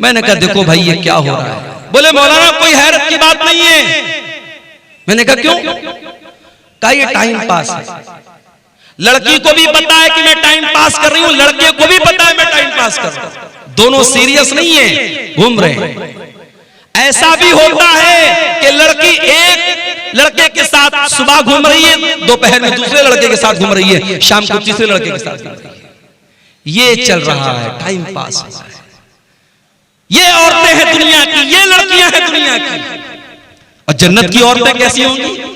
Speaker 1: मैंने कहा देखो भाई ये क्या हो रहा है। बोले मौलाना कोई हैरत की बात नहीं है। मैंने कहा क्यों? कहा ये टाइम पास है। लड़की को भी पता है कि मैं टाइम पास कर रही हूं, लड़के को भी पता है मैं टाइम पास कर रहा हूं, दोनों सीरियस नहीं है, घूम रहे हैं। ऐसा भी होता है कि लड़की एक लड़के के साथ सुबह घूम रही है, दोपहर में दूसरे लड़के के साथ घूम रही है, शाम को तीसरे लड़के के साथ घूम रही है। ये चल रहा है, टाइम पास हो रहा है। ये औरतें हैं दुनिया की, ये लड़कियां हैं दुनिया की। और जन्नत की औरतें कैसी होंगी?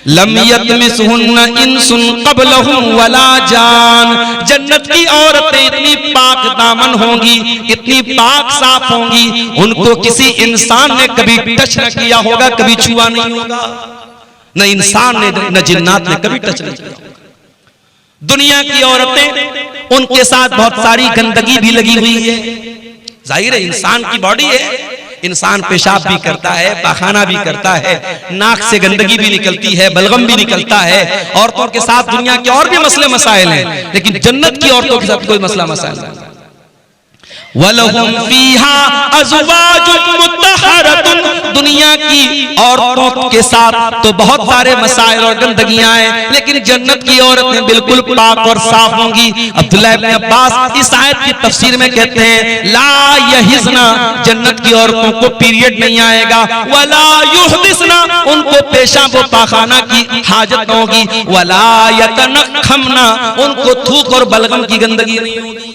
Speaker 1: लम यतमिसहुन्ना इंसुन क़ब्लहुम वला जान। जन्नत की औरतें इतनी पाक दामन होंगी, इतनी पाक साफ होंगी, उनको किसी इंसान ने कभी टच न किया होगा, कभी छुआ नहीं होगा। न इंसान ने न जिन्नात ने कभी टच नहीं किया। दुनिया की औरतें, उनके साथ बहुत सारी गंदगी भी लगी हुई है। जाहिर है इंसान की बॉडी है, इंसान पेशाब भी करता है, पाखाना भी करता है, नाक से गंदगी भी निकलती है, बलगम भी निकलता है। औरतों के साथ दुनिया के और भी मसले मसाइल हैं, लेकिन जन्नत की औरतों के साथ कोई मसला मसाइल नहीं। वलहुम फीहा अज़वाजुम मुत्तहरतुन। दुनिया की औरतों के साथ तो बहुत सारे मसाइल और गंदगियां हैं, लेकिन जन्नत की औरतें बिल्कुल पाक और साफ होंगी। अब्दुल्लाह इब्न अब्बास इस आयत की तफसीर में कहते हैं ला यहिज़ना, जन्नत की औरतों को पीरियड नहीं आएगा। वला युहदिसना, उनको पेशाब व पाखाना की हाजत न होगी। वला यतनखमना, उनको थूक और बलगम की गंदगी नहीं होगी,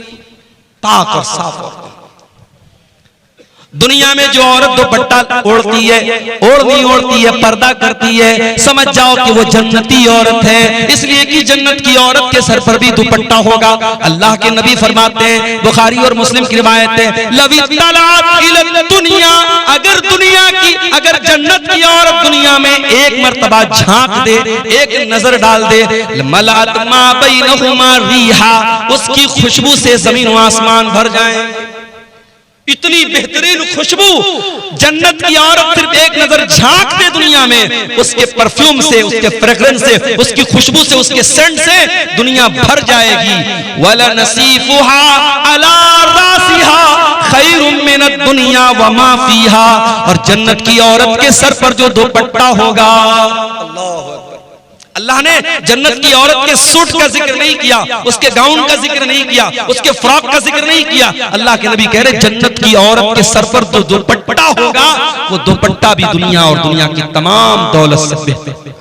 Speaker 1: पाक और साफ औरत। दुनिया में जो औरत दुपट्टा ओढ़ती है, ओढ़नी ओढ़ती है, पर्दा करती है, समझ जाओ कि वो जन्नती औरत है, इसलिए कि जन्नत की औरत के सर पर भी दुपट्टा होगा। अल्लाह के नबी फरमाते हैं, बुखारी और मुस्लिम की रिवायत है, लवी तलात इला दुनिया, अगर जन्नत की औरत दुनिया में एक मर्तबा झांक दे, एक नजर डाल दे, मलात मा बैनहुमा रिहा, उसकी खुशबू से जमीन व आसमान भर जाए। इतनी बेहतरीन खुशबू जन्नत की औरत सिर्फ एक नजर झांक दे दुनिया में, उसके परफ्यूम से, उसके फ्रेग्रेंस से, उसकी खुशबू से, उसके सेंट से दुनिया भर जाएगी। वला नसीफुहा अला रासिहा खैरुम मिनद दुनिया व मा फीहा। और जन्नत की औरत के सर पर जो दुपट्टा होगा, अल्लाह ने जन्नत की औरत के सूट का जिक्र नहीं किया, उसके गाउन का जिक्र नहीं किया, उसके फ्रॉक का जिक्र नहीं किया। अल्लाह के नबी कह रहे जन्नत की औरत के सर पर जो दुपट्टा होगा, वो दुपट्टा भी दुनिया और दुनिया की तमाम दौलत से बेहतर।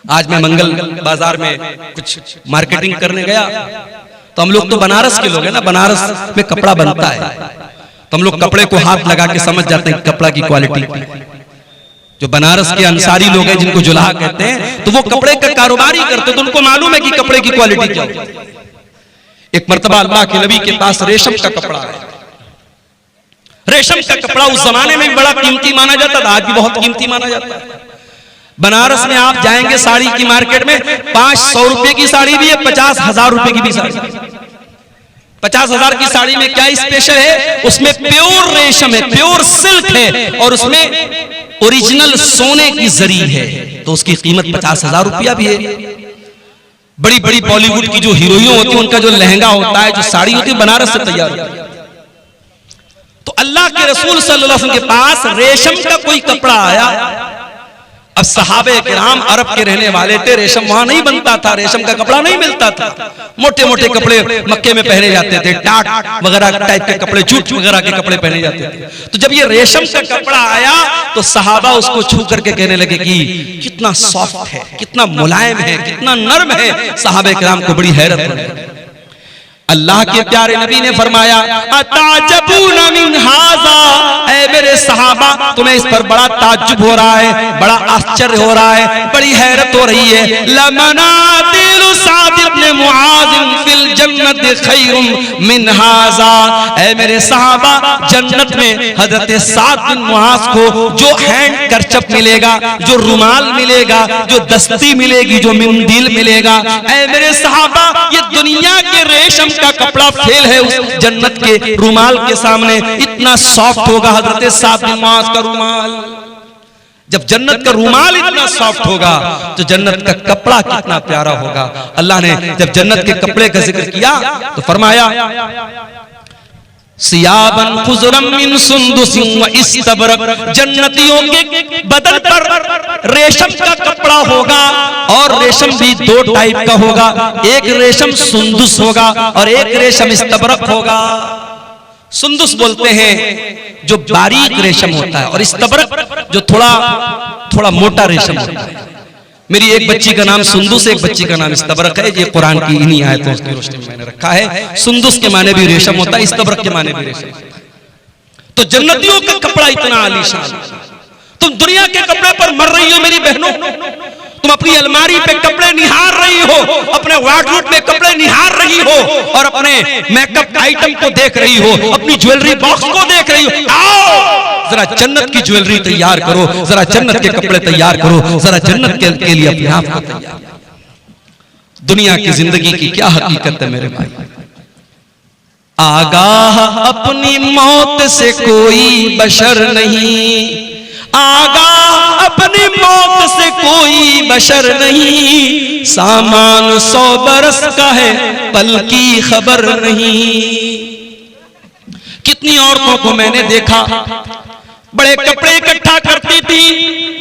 Speaker 1: आज मैं मंगल बाजार में कुछ मार्केटिंग करने गया, तो हम लोग तो बनारस के लोग हैं ना, बनारस में कपड़ा बनता है, तो हम लोग कपड़े को हाथ लगा के समझ जाते हैं कपड़ा की क्वालिटी। जो बनारस के अंसारी लोग हैं जिनको जुलाहा कहते हैं, तो वो कपड़े का कारोबार ही करते, तो उनको मालूम है कि कपड़े की क्वालिटी क्या है। एक मर्तबा अल्लाह के नबी के पास रेशम का कपड़ा है। रेशम का कपड़ा उस जमाने में भी बड़ा कीमती माना जाता था, आज भी बहुत कीमती माना जाता है। बनारस में आप जाएंगे साड़ी की मार्केट में, 500 रुपए की साड़ी भी है, 50,000 रुपए की भी साड़ी। 50,000 की साड़ी में क्या स्पेशल है? उसमें प्योर रेशम है, प्योर सिल्क है, और उसमें ओरिजिनल सोने की जरी है, तो उसकी कीमत 50,000 रुपया भी है। बड़ी बड़ी बॉलीवुड की जो हीरोइन होती है, उनका जो लहंगा होता है, जो साड़ी होती है, बनारस से तैयार होती है। तो अल्लाह के रसूल सल्लल्लाहु अलैहि वसल्लम के पास रेशम का कोई कपड़ा आया। अब सहाबे किराम अरब के रहने वाले थे, रेशम वहां नहीं बनता था, रेशम का कपड़ा नहीं मिलता था। मोटे मोटे कपड़े मक्के में पहने जाते थे, टाट वगैरह टाइप के कपड़े, जूट वगैरह के कपड़े पहने जाते थे। तो जब ये रेशम का कपड़ा आया, तो सहाबा उसको छू करके कहने लगे कि कितना सॉफ्ट है, कितना मुलायम है, कितना नर्म है। सहाबे किराम को बड़ी हैरत हुई। अल्लाह के प्यारे नबी ने फरमाया, अताजबून मिन हाज़ा, ऐ मेरे सहाबा तुम्हें इस पर बड़ा ताज्जुब हो रहा है, बड़ा आश्चर्य हो रहा है, बड़ी हैरत हो रही है। लमनातिलु साद इब्न मुआज़ फिल जन्नत खैरुम मिन हाज़ा, ऐ मेरे सहाबा जन्नत में हजरत साद बिन मुआज़ को जो हैंड करचप मिलेगा, जो रुमाल मिलेगा, जो दस्ती मिलेगी, जो मिंदील मिलेगा, ऐ मेरे सहाबा ये दुनिया के रेशम का कपड़ा फेल है उस जन्नत के रुमाल के सामने। इतना सॉफ्ट होगा हजरत साद बिन मुआज़ का रुमाल। जब जन्नत का रुमाल इतना सॉफ्ट होगा तो जन्नत का कपड़ा कितना प्यारा होगा। अल्लाह ने जब जन्नत के कपड़े का जिक्र किया तो फरमाया सियाबन खुज़रम मिन सुंदुसिन व इस्तबरक, जन्नतियों के बदन पर रेशम का कपड़ा होगा और रेशम भी दो टाइप का होगा, एक रेशम सुंदुस होगा और एक रेशम इस्तबरक होगा। सुंदुस बोलते हैं जो बारीक रेशम होता है और इस्तबरक जो थोड़ा थोड़ा मोटा रेशम होता है। मेरी एक बच्ची का नाम सुंदुस, एक बच्ची का नाम इस्तबरक है। ये कुरान की इन्हीं आयतों की रोशनी में मैंने रखा है। सुंदुस के माने भी रेशम होता है, इस्तबरक के माने भी रेशम होता है। तो जन्नतियों का कपड़ा इतना आलीशान। तुम दुनिया के कपड़े पर मर रही हो मेरी बहनों, तुम अपनी अलमारी पे कपड़े निहार रही हो, अपने वार्डरोब में कपड़े निहार रही हो और अपने मेकअप आइटम को देख रही हो, अपनी ज्वेलरी बॉक्स को देख रही हो। आओ जरा जन्नत की ज्वेलरी तैयार करो, जरा जन्नत के कपड़े तैयार करो, जरा जन्नत के लिए अपने आप को तैयार। दुनिया की जिंदगी की क्या हकीकत है मेरे भाई। आगाह अपनी मौत से कोई बशर नहीं, आगाह अपनी मौत से कोई बशर नहीं, सामान 100 बरस का है पल की खबर नहीं। कितनी औरतों को मैंने देखा बड़े कपड़े इकट्ठा करती थी,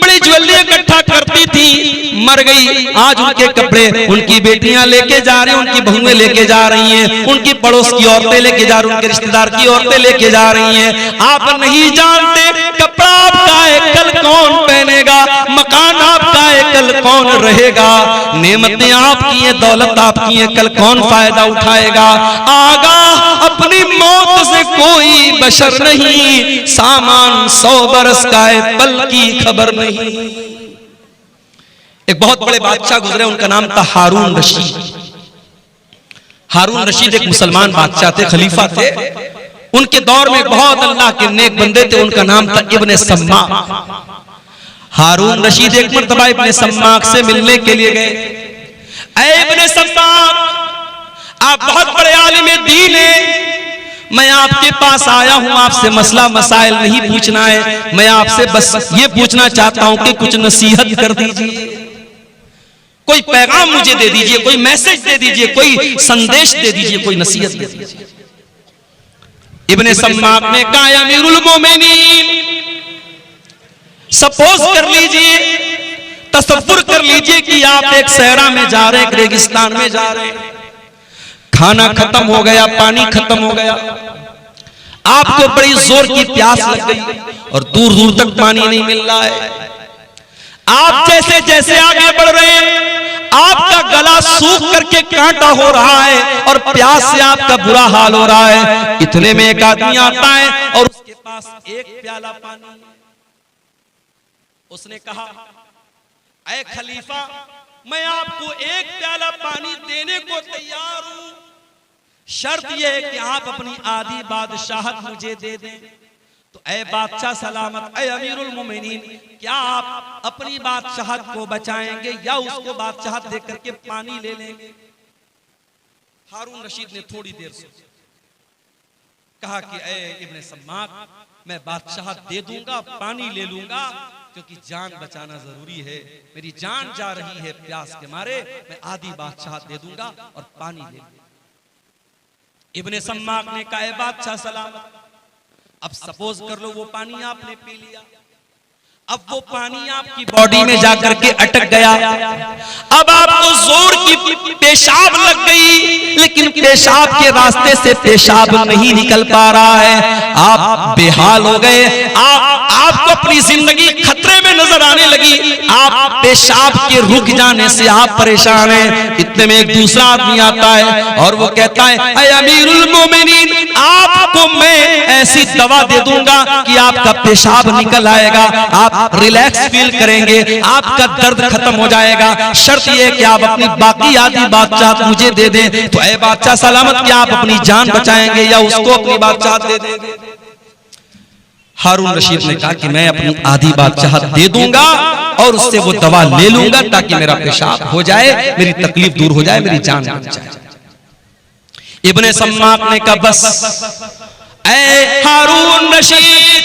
Speaker 1: बड़ी ज्वेलरी इकट्ठा करती थी, मर गई। आज उनके कपड़े उनकी बेटियां लेके जा रही हैं, उनकी बहुएं लेके जा रही हैं, उनकी पड़ोस की औरतें लेके जा रही हैं, उनके रिश्तेदार की औरतें लेके जा रही हैं। आप नहीं जानते कपड़ा आपका है कल कौन पहनेगा, मकान आपका है कल कौन रहेगा, नेमतें आपकी हैं, दौलत आपकी है, कल कौन फायदा उठाएगा। आगाह अपनी मौत से कोई बशर नहीं, सामान 100 बरस का है पल की खबर नहीं। एक बहुत बड़े बादशाह गुजरे, उनका नाम था हारून रशीद। हारून रशीद एक मुसलमान बादशाह थे, खलीफा थे। उनके दौर में बहुत अल्लाह के नेक बंदे थे, उनका नाम था इब्ने सम्माक। हारून रशीद एक मर्तबा इब्ने सम्माक से मिलने के लिए गए। ऐ इब्ने सम्माक, आप बहुत बड़े आलिम दीन हैं, मैं आपके पास आया हूं, आपसे मसला मसाइल नहीं पूछना है, मैं आपसे बस ये पूछना चाहता हूं कि कुछ नसीहत कर दीजिए, कोई पैगाम मुझे दे दीजिए, कोई मैसेज दे दीजिए, कोई संदेश दे दीजिए, कोई नसीहत दे दीजिए। इब्ने सम्माक ने कहा अमीरुल मोमिनीन, सपोज कर लीजिए, तसव्वुर कर लीजिए कि आप एक सहरा में जा रहे हैं, एक रेगिस्तान में जा रहे हैं, खाना खत्म हो गया, पानी खत्म हो गया, आपको बड़ी जोर की प्यास लग गई और दूर दूर तक पानी नहीं मिल रहा है। आप जैसे जैसे आगे बढ़ रहे हैं आपका गला सूख करके कांटा हो रहा है और प्यास से आपका बुरा हाल हो रहा है। इतने में एक आदमी आता है और उसके पास एक प्याला पानी। उसने कहा, ऐ खलीफा, मैं आपको एक प्याला पानी देने को तैयार हूं, शर्त यह है कि आप अपनी आधी बादशाहत मुझे दे दें। तो ऐ बादशाह सलामत, ऐ अमीरुल मोमिनीन, क्या आप अपनी बादशाहत को बचाएंगे या उसको बादशाहत देकर के पानी ले लेंगे? हारून रशीद ने थोड़ी देर सोचा, कहा कि ऐ इब्ने सम्माक, मैं बादशाहत दे दूंगा, पानी ले लूंगा, क्योंकि जान बचाना जरूरी है, मेरी जान जा रही है प्यास के मारे, मैं आधी बादशाहत दे दूंगा और पानी ले लूंगा। इब्ने सम्माक ने कहा, बादशाह सलामत, अब सपोज कर लो वो पानी आपने पी लिया, अब वो पानी आपकी बॉडी में जाकर के अटक गया, अब आपको जोर की पेशाब लग गई, लेकिन पेशाब के रास्ते से पेशाब नहीं निकल पा रहा है, आप बेहाल हो गए, आपको अपनी जिंदगी खतरे में नजर आने लगी, आप पेशाब के रुक जाने से आप परेशान हैं। इतने में एक दूसरा आदमी आता है और वो कहता है, ऐ अमीरुल मोमिनीन, आपको मैं ऐसी दवा दे दूंगा कि आपका पेशाब निकल आएगा, आप रिलैक्स फील करेंगे, आपका दर्द खत्म हो जाएगा, शर्त यह कि आप अपनी बाकी आधी बादशाहत मुझे दे दें। तो ऐ बादशाह सलामत, क्या आप अपनी जान बचाएंगे या उसको अपनी बादशाहत दे देंगे? हारून रशीद ने कहा कि मैं अपनी आधी बादशाहत दे दूंगा और उससे वो दवा ले लूंगा ताकि मेरा पेशाब हो जाए, मेरी तकलीफ दूर हो जाए, मेरी जान बच जाए। इब्ने सम्माक ने कहा, बस ऐ हारून रशीद,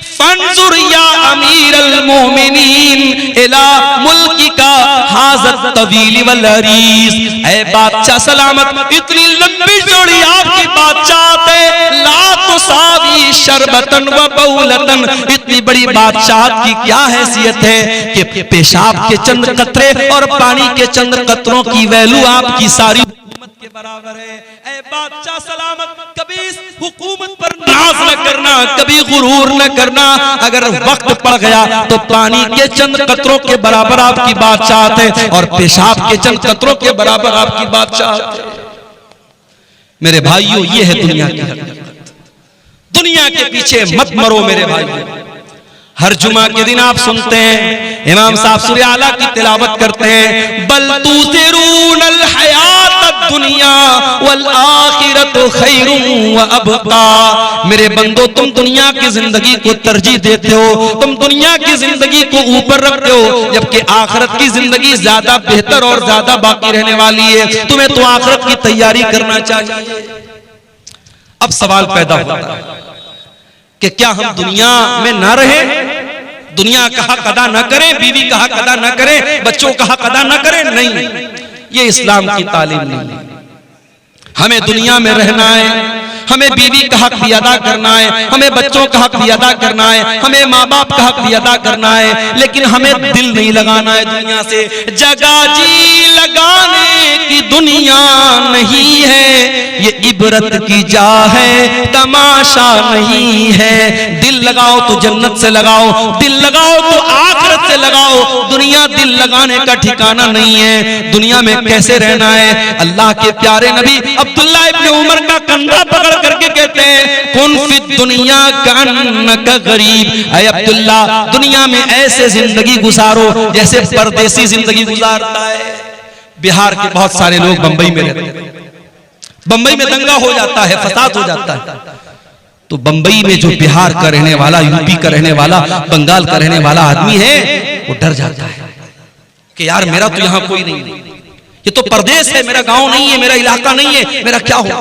Speaker 1: फंजुर या अमीरुल मोमिनीन इला मुल्किका हाज़त तवील वल अरीज़। ऐ बादशाह सलामत, इतनी लंबी जोड़ी आपकी बादशाहत है, ला तुसावी शरबतन व बौलतन। इतनी बड़ी बादशाहत की क्या हैसियत है कि पेशाब के चंद कतरे और पानी के चंद कतरों की वैल्यू आपकी सारी हुकूमत के बराबर है। ऐ बादशाह सलामत, कभी इस हुकूमत पर नाज न करना, कभी गुरूर न करना। अगर वक्त पड़ गया तो पानी के चंद कतरों के बराबर आपकी बादशाहत है और पेशाब के चंद कतरों के बराबर आपकी बादशाहत है। मेरे भाइयों, ये है दुनिया की हकीकत। दुनिया के पीछे मत मरो मेरे भाइयों। हर जुमा के दिन आप सुनते हैं इमाम साहब सूरह आला की तिलावत करते हैं, बल तुसिरूनल हयातद दुनिया वल आखिरतु खैरुम व अबका। मेरे बंदो, तुम दुनिया की जिंदगी को तरजीह देते हो, तुम दुनिया की जिंदगी को ऊपर रखते हो, जबकि आखिरत की जिंदगी ज्यादा बेहतर और ज्यादा बाकी रहने वाली है। तुम्हें तो आखिरत की तैयारी करना चाहिए। अब सवाल पैदा होता है कि क्या हम दुनिया में ना रहें, दुनिया का हक अदा न करें, बीवी का हक अदा न करें, बच्चों का हक अदा न करें? नहीं, ये इस्लाम की तालीम नहीं। हमें दुनिया में रहना है, हमें बीवी का हक भी अदा करना है, हमें बच्चों का हक भी अदा करना है, हमें माँ बाप का हक भी अदा करना है, लेकिन हमें दिल नहीं लगाना है दुनिया से। जगह जी लगाने की दुनिया नहीं है, ये इबरत की जा है, तमाशा नहीं है। दिल लगाओ तो जन्नत से लगाओ, दिल लगाओ तो आखिरत से लगाओ। दुनिया दिल लगाने का ठिकाना नहीं है। दुनिया में कैसे रहना है? अल्लाह के प्यारे नबी अब्दुल्लाह इब्न उमर का कंधा पकड़ करके कहते हैं, कुन फिद दुनिया कअन्नका गरीब। ऐ अब्दुल्ला, दुनिया में ऐसे जिंदगी गुजारो जैसे परदेसी जिंदगी गुजारता है। बिहार के बहुत सारे लोग बंबई में रहते हैं, बंबई में दंगा हो जाता है, फसाद हो जाता है, तो बंबई में जो बिहार का रहने वाला, यूपी का रहने वाला, बंगाल का रहने वाला आदमी है, वो डर जाता है कि यार मेरा तो यहाँ कोई नहीं है, ये तो परदेश है, मेरा गांव नहीं है, मेरा इलाका नहीं है, मेरा क्या होगा?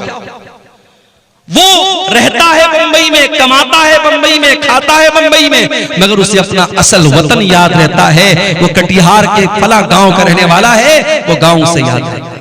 Speaker 1: वो रहता है बंबई में, कमाता है बंबई में, खाता है बंबई में, मगर उसे अपना असल वतन याद रहता है। वो कटिहार के फला गांव का रहने वाला है, वो गांव से याद रहता है।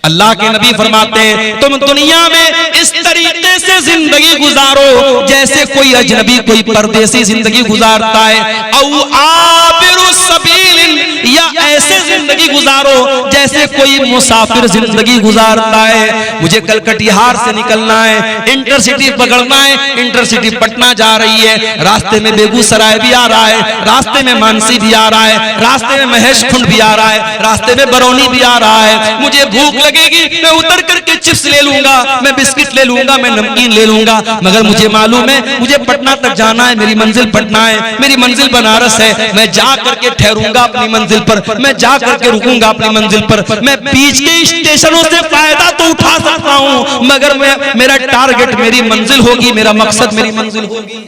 Speaker 1: अल्लाह के नबी फरमाते हैं, तुम दुनिया में इस तरीके से जिंदगी गुजारो जैसे कोई अजनबी, कोई परदेसी जिंदगी गुजारता है। औ आबिरु सबील, या ऐसे जिंदगी गुजारो जैसे कोई मुसाफिर जिंदगी गुजारता है। मुझे कल कटिहार से निकलना है, इंटरसिटी पकड़ना है, इंटरसिटी पटना जा रही है, रास्ते में बेगूसराय भी आ रहा है, रास्ते में मानसी भी आ रहा है, रास्ते में महेश खुंड भी आ रहा है, रास्ते में बरौनी भी आ रहा है। मुझे भूख लगेगी, मैं उतर करके चिप्स ले लूंगा, मैं बिस्किट ले लूंगा, मैं नमकीन ले लूंगा, मगर मुझे मालूम है मुझे पटना तक जाना है, मेरी मंजिल पटना है, मेरी मंजिल बनारस है। मैं जा करके ठहरूंगा अपनी मंजिल पर, मैं जा करके रुकूंगा अपनी मंजिल पर। मैं बीच के स्टेशनों से फायदा तो उठा सकता हूं, मगर मेरा टारगेट मेरी मंजिल होगी, मेरा मकसद मेरी मंजिल होगी।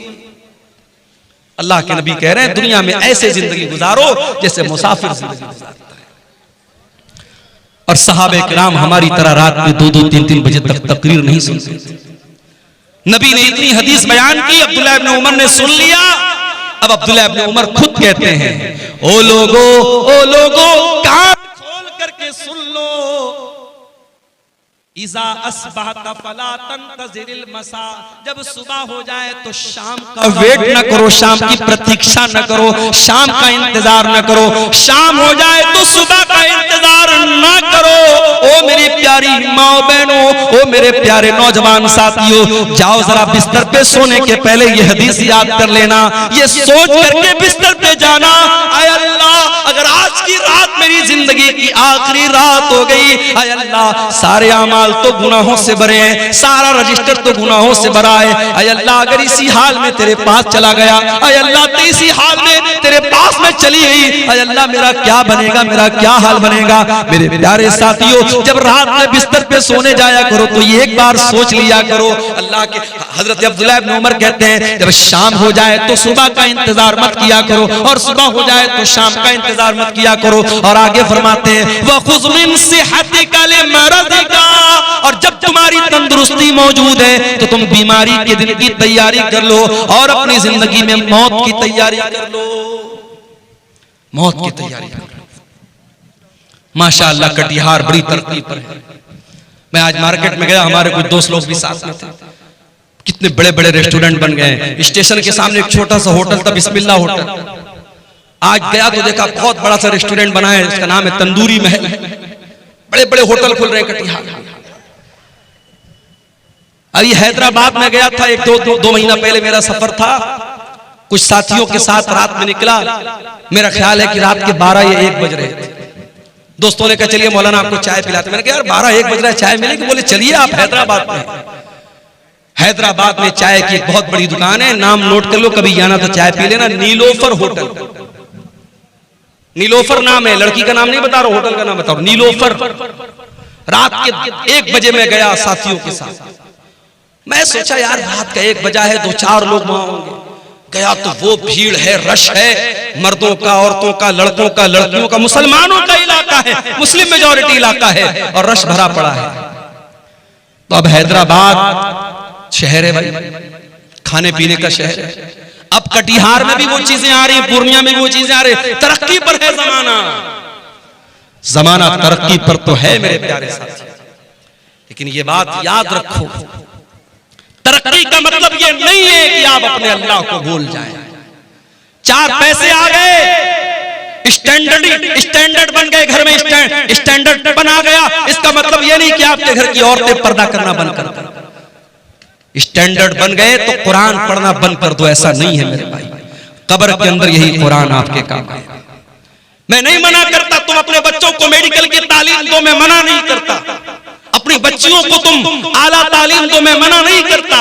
Speaker 1: अल्लाह के नबी कह रहे हैं, दुनिया में ऐसे जिंदगी गुजारो जैसे मुसाफिर जिंदगी गुजारता है। और सहाबे किराम हमारी तरह रात में 2-2, 3-3 बजे तक तकरीर नहीं सुनते। नबी ने इतनी हदीस बयान की, अब्दुल्लाह इब्न उमर ने सुन लिया। अब अब्दुल्लाह इब्न उमर खुद कहते हैं, ओ लोगो कान खोल करके सुन लो, इज़ा अस्बहत फला तंतज़िरिल मसा, जब सुबह हो जाए तो शाम का वेट न करो, शाम की प्रतीक्षा न करो, शाम का इंतजार न करो, शाम हो जाए तो सुबह का इंतजार न करो। ओ मेरी प्यारी माओ बहनों, ओ मेरे प्यारे नौजवान साथियों, जाओ जरा बिस्तर पे सोने के पहले ये हदीस याद कर लेना, ये सोच करके बिस्तर पे जाना, आय अल्लाह अगर आज की रात मेरी जिंदगी की आखिरी रात हो गई, आय अल्लाह सारे अमाल तो गुनाहों से भरे हैं, सारा रजिस्टर तो गुनाहों से भरा है, आय अल्लाह अगर इसी हाल में तेरे पास चला गया, आय अल्लाह तो इसी हाल में तेरे पास में चली गई, आय अल्लाह मेरा क्या बनेगा, मेरा क्या हाल बनेगा। मेरे प्यारे साथियों, जब रात में बिस्तर पे सोने जाया करो तो ये एक बार सोच लिया करो। अल्लाह के हजरत अब्दुल्लाह इब्न उमर कहते हैं, जब शाम हो जाए तो सुबह का इंतजार मत किया करो, और सुबह हो जाए तो शाम का इंतजार मत किया करो। और आगे फरमाते हैं, वखुज़ मिन सिहतिका लिमरदिका, और जब तुम्हारी तंदुरुस्ती मौजूद है तो तुम बीमारी के दिन की तैयारी कर लो और अपनी जिंदगी में मौत की तैयारी कर लो। मौत की तैयारी कर रहे हैं। माशाअल्लाह कटिहार बड़ी तरक्की पर है। मैं आज मार्केट में गया, हमारे कुछ दोस्त लोग भी साथ में थे। कितने बड़े बड़े रेस्टोरेंट बन गए। स्टेशन के सामने एक छोटा सा होटल था, बिस्मिल्लाह होटल। आज गया तो देखा बहुत बड़ा सा रेस्टोरेंट बना है, उसका नाम है तंदूरी महल। बड़े बड़े होटल खुल रहे हैं कटिहार। अभी हैदराबाद में गया था, एक दो महीना पहले मेरा सफर था। कुछ साथियों के साथ रात में निकला, मेरा ख्याल है कि रात के 12 या 1 बज रहे थे। दोस्तों ने कहा चलिए मौलाना आपको चाय पिलाते। मैंने कहा यार 12-1 बज रहा है, चाय मिलेगी? बोले चलिए आप हैदराबाद में। हैदराबाद में चाय की एक बहुत बड़ी दुकान है, नाम नोट कर लो, कभी जाना तो चाय पी लेना, नीलोफर होटल। नीलोफर नाम है, लड़की का नाम नहीं बता रहा, होटल का नाम बता रहा, नीलोफर। रात के 1 बजे में गया साथियों के साथ। मैं सोचा यार रात का 1 बजा है, 2-4 लोग वहां होंगे। गया तो वो भीड़ है, रश है, मर्दों का, औरतों का, लड़कों का, लड़कियों का, मुसलमानों का इलाका है, मुस्लिम मेजॉरिटी इलाका है और रश भरा पड़ा है। तो अब हैदराबाद शहर है भाई, खाने पीने का शहर है। अब कटिहार में भी वो चीजें आ रही, पूर्णिया में भी वो चीजें आ रही। तरक्की पर है जमाना, जमाना तरक्की पर तो है मेरे प्यारे साथी। लेकिन ये बात याद रखो, तरक्की का मतलब ये नहीं है कि आप अपने अल्लाह को भूल जाएं। 4 पैसे आ गए, स्टैंडर्ड बन गए, घर में स्टैंडर्ड बना गया, इसका मतलब ये नहीं कि आपके घर की औरतें पर्दा करना बंद कर दें। स्टैंडर्ड बन गए तो कुरान पढ़ना बंद कर दो, ऐसा नहीं है मेरे भाई। कब्र के अंदर यही कुरान आपके काम है। मैं नहीं मना करता तुम अपने बच्चों को मेडिकल की तालीम दो, मैं मना नहीं करता। अपनी बच्चियों को तुम आला तालीम दो, मैं मना नहीं करता।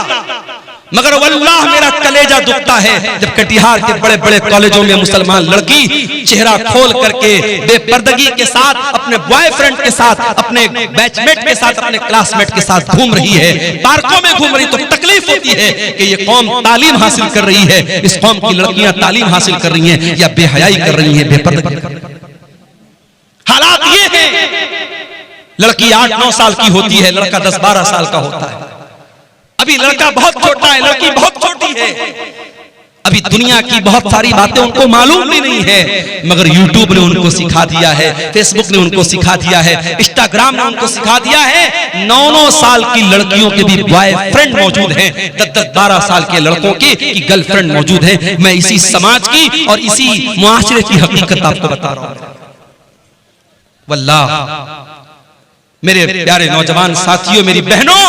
Speaker 1: मगर वल्लाह मेरा कलेजा दुखता है जब कटिहार के बड़े बड़े कॉलेजों में मुसलमान लड़की चेहरा खोल करके बेपर्दगी के साथ अपने बॉयफ्रेंड के साथ, अपने बैचमेट के साथ, अपने क्लासमेट के साथ घूम रही है, पार्कों में घूम रही। तो तकलीफ होती है कि ये कौम तालीम हासिल कर रही है, इस कौम की लड़कियां तालीम हासिल कर रही हैं या बेहयाई कर रही हैं, बेपर्दगी कर रही हैं। हालात ये हैं, लड़की 8-9 साल की होती है, लड़का 10-12 साल का होता है। अभी लड़का बहुत छोटा है, लड़की बहुत छोटी है। अभी दुनिया की बहुत सारी बातें उनको मालूम भी नहीं है, मगर यूट्यूब ने उनको सिखा दिया है, फेसबुक ने उनको सिखा दिया है, इंस्टाग्राम ने उनको सिखा दिया है। 9-9 साल की लड़कियों के भी बॉयफ्रेंड मौजूद हैं, 10-12 साल के लड़कों की गर्लफ्रेंड मौजूद है। मैं इसी समाज की और इसी मुआशरे की हकीकत आपको बता रहा हूं। वल्लाह मेरे प्यारे नौजवान साथियों, मेरी बहनों,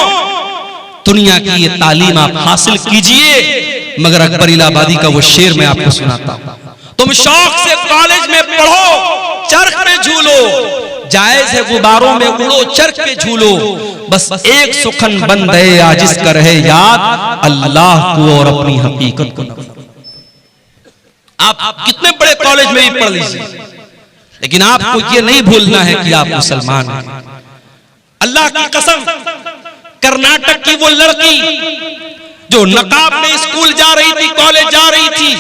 Speaker 1: दुनिया की ये तालीम आप हासिल कीजिए, मगर अकबर इलाहाबादी का वो शेर मैं आपको सुनाता हूं। तुम शौक से कॉलेज में पढ़ो, चरख पे झूलो, जायज है गुब्बारों में उड़ो, चरख पे झूलो, बस एक सुखन बंद है आजिज कर है याद, अल्लाह को और अपनी हकीकत को न। आप कितने बड़े कॉलेज में भी पढ़ लीजिए, लेकिन आपको ये नहीं भूलना है कि आप मुसलमान हैं। अल्लाह की कसम, कर्नाटक की वो लड़की जो नकाब में स्कूल जा रही थी, कॉलेज जा रही थी,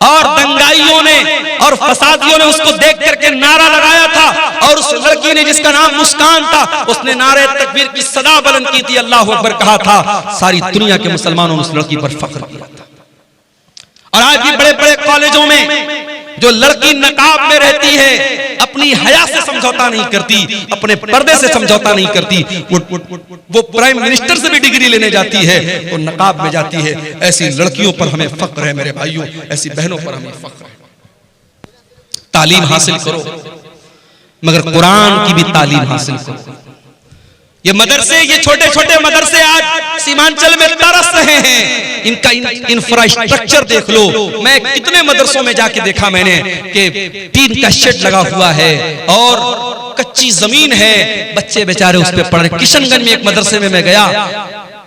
Speaker 1: और दंगाइयों ने और फसादियों ने उसको देख करके नारा लगाया था, और उस लड़की ने जिसका नाम मुस्कान था, उसने नारे तकबीर की सदा बुलंद की थी, अल्लाह अकबर कहा था। सारी दुनिया के मुसलमानों ने उस लड़की पर फख्र किया था। और आज भी बड़े बड़े कॉलेजों में जो लड़की नकाब में रहती है, अपनी हया से समझौता नहीं करती, अपने पर्दे से समझौता नहीं करती, वो प्राइम मिनिस्टर से भी डिग्री लेने जाती है, वो नकाब में जाती है। ऐसी लड़कियों पर हमें फख्र है मेरे भाइयों, ऐसी बहनों पर हमें फख्र है। तालीम हासिल करो, मगर कुरान की भी तालीम हासिल करो। ये मदरसे, ये छोटे छोटे मदरसे आज सीमांचल में तरस रहे हैं। इनका इंफ्रास्ट्रक्चर देख लो। मैं कितने मदरसों में जाके देखा मैंने कि टीन का शेड लगा हुआ है और कच्ची जमीन है, बच्चे बेचारे उस पर पढ़ रहे। किशनगंज में एक मदरसे में मैं गया,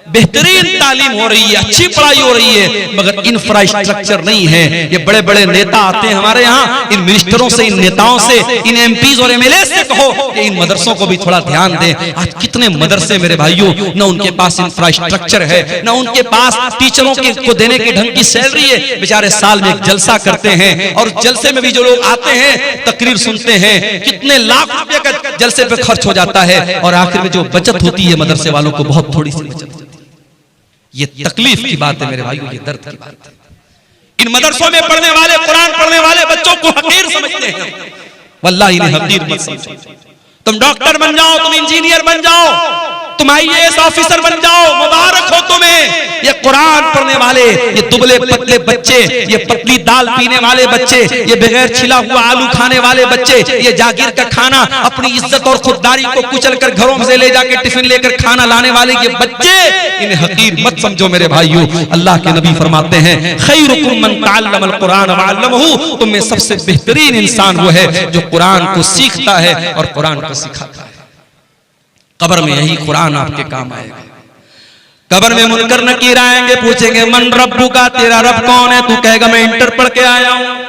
Speaker 1: बेहतरीन तालीम हो रही है, अच्छी पढ़ाई हो रही है, मगर इंफ्रास्ट्रक्चर नहीं है। ये बड़े बड़े नेता आते हैं हमारे यहाँ, इन मिनिस्टरों से, इन नेताओं से, इन एमपीज और एमएलए से कहो कि इन मदरसों को भी थोड़ा ध्यान दें। आज कितने मदरसे मेरे भाइयों, न उनके पास इंफ्रास्ट्रक्चर है, न उनके पास टीचरों को देने की ढंग की सैलरी है। बेचारे साल में एक जलसा करते हैं, और जलसे में भी जो लोग आते हैं तकरीर सुनते हैं, कितने लाख रुपए का जलसे पे खर्च हो जाता है, और आखिर में जो बचत होती है मदरसे वालों को बहुत थोड़ी सी बचत होती है। ये तकलीफ की बात है मेरे भाइयों, ये दर्द की बात है। इन मदरसों में पढ़ने वाले, कुरान पढ़ने वाले बच्चों को हकीर समझते हैं। वल्लाही इन्हें हकीर मत समझो। तुम डॉक्टर बन जाओ, तुम इंजीनियर बन जाओ, तुम IAS ऑफिसर बन जाओ, मुबारक हो तुम्हें। ये कुरान पढ़ने वाले, ये दुबले पतले बच्चे, ये पतली दाल पीने वाले बच्चे, ये बगैर छिला हुआ आलू खाने वाले बच्चे, ये जागीर का खाना अपनी इज्जत और खुददारी को कुचल कर घरों से ले जाके टिफिन लेकर खाना लाने वाले ये बच्चे, इन्हें हकीर मत समझो मेरे भाइयों। अल्लाह के नबी फरमाते हैं, खैरुकुम मन तअल्लमल कुरान व अल्लमहु, तुम में सबसे बेहतरीन इंसान वो है जो कुरान को सीखता है और कुरान को सिखाता है। कब्र में यही कुरान आपके काम आएगा। कब्र में मुनकर नकीर आएंगे, पूछेंगे मन रब्बू का, तेरा रब कौन है? तू कहेगा मैं इंटर पढ़ के आया हूं,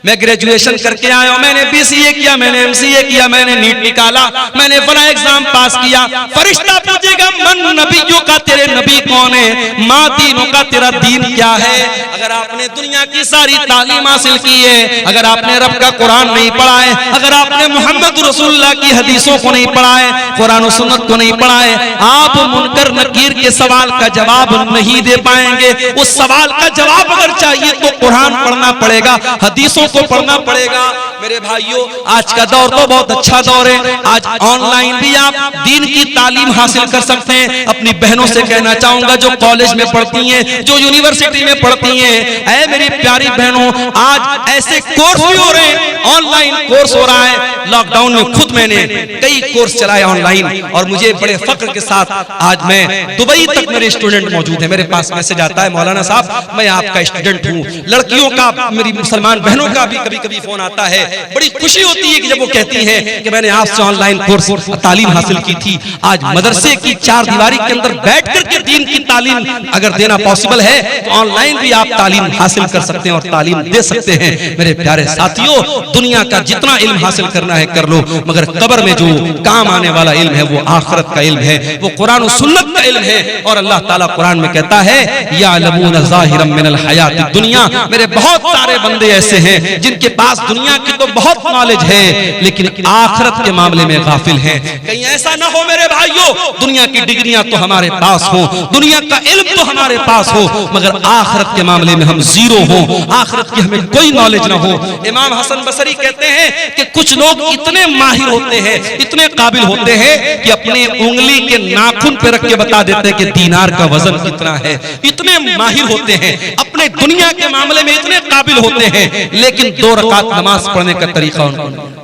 Speaker 1: मैं ग्रेजुएशन करके आया हूं, मैंने BCA किया, मैंने MCA किया, मैंने नीट निकाला, मैंने फला एग्जाम पास किया। फरिश्ता पूछेगा मन नबियों का, तेरे नबी कौन है? माँ दीनों का, तेरा दीन क्या है? अगर आपने दुनिया की सारी तालीम हासिल की है, अगर आपने रब का कुरान नहीं पढ़ा है, अगर आपने मोहम्मद रसूलुल्लाह की हदीसों को नहीं पढ़ा है, कुरान और सुन्नत को नहीं पढ़ा है, आप मुनकर नकीर के सवाल का जवाब नहीं दे पाएंगे। उस सवाल का जवाब अगर चाहिए तो कुरान पढ़ना पड़ेगा, हदीसों को पढ़ना पड़ेगा। मेरे भाइयों, आज का दौर तो बहुत अच्छा दौर है। आज ऑनलाइन भी आप दीन की तालीम हासिल कर सकते हैं। अपनी बहनों से कहना चाहूंगा जो कॉलेज में पढ़ती हैं, जो यूनिवर्सिटी में पढ़ती हैं, ऐ मेरी प्यारी बहनों, आज ऐसे कोर्स भी हो रहे हैं, ऑनलाइन कोर्स हो रहा है। लॉकडाउन में खुद मैंने कई कोर्स चलाए ऑनलाइन, और मुझे बड़े फख्र के साथ आज मैं दुबई तक मेरे स्टूडेंट मौजूद है। मेरे पास मैसेज आता है, मौलाना साहब मैं आपका स्टूडेंट हूँ। लड़कियों का, मेरी मुसलमान बहनों का भी कभी कभी फोन आता है। बड़ी खुशी होती है कि जब वो कहती हैं कि मैंने आपसे ऑनलाइन कोर्स तालीम हासिल की थी। आज मदरसे की चार दीवारी के अंदर बैठ करके दीन की तालीम अगर देना पॉसिबल है तो ऑनलाइन भी आप तालीम हासिल कर सकते हैं और तालीम दे सकते हैं। मेरे प्यारे साथियों, दुनिया का जितना इल्म हासिल करना है कर लो, मगर कब्र में जो काम आने वाला इल्म है वो आखिरत का इल्म है, वो कुरान और सुन्नत का इल्म है। और अल्लाह ताला कुरान में कहता है यालमून ज़ाहिरम मिनल हयातिद दुनिया। मेरे बहुत सारे बंदे ऐसे हैं जिनके पास दुनिया की तो बहुत नॉलेज है लेकिन आखिरत के मामले में गाफिल हैं। कहीं ऐसा ना हो मेरे भाइयों, दुनिया की डिग्रियां तो हमारे पास हो, दुनिया का इल्म तो हमारे पास हो, मगर आखिरत के मामले में हम जीरो हो, आखिरत की हमें कोई नॉलेज ना हो। इमाम हसन बसरी कहते हैं कि कुछ लोग इतने माहिर होते हैं, इतने काबिल होते हैं कि अपने उंगली के नाखून पे रख के बता देते हैं कि दीनार का वजन कितना है। इतने माहिर होते हैं, अपने दुनिया के मामले में इतने काबिल होते हैं, लेकिन 2 रकात नमाज पढ़ने का तरीका उनको नहीं।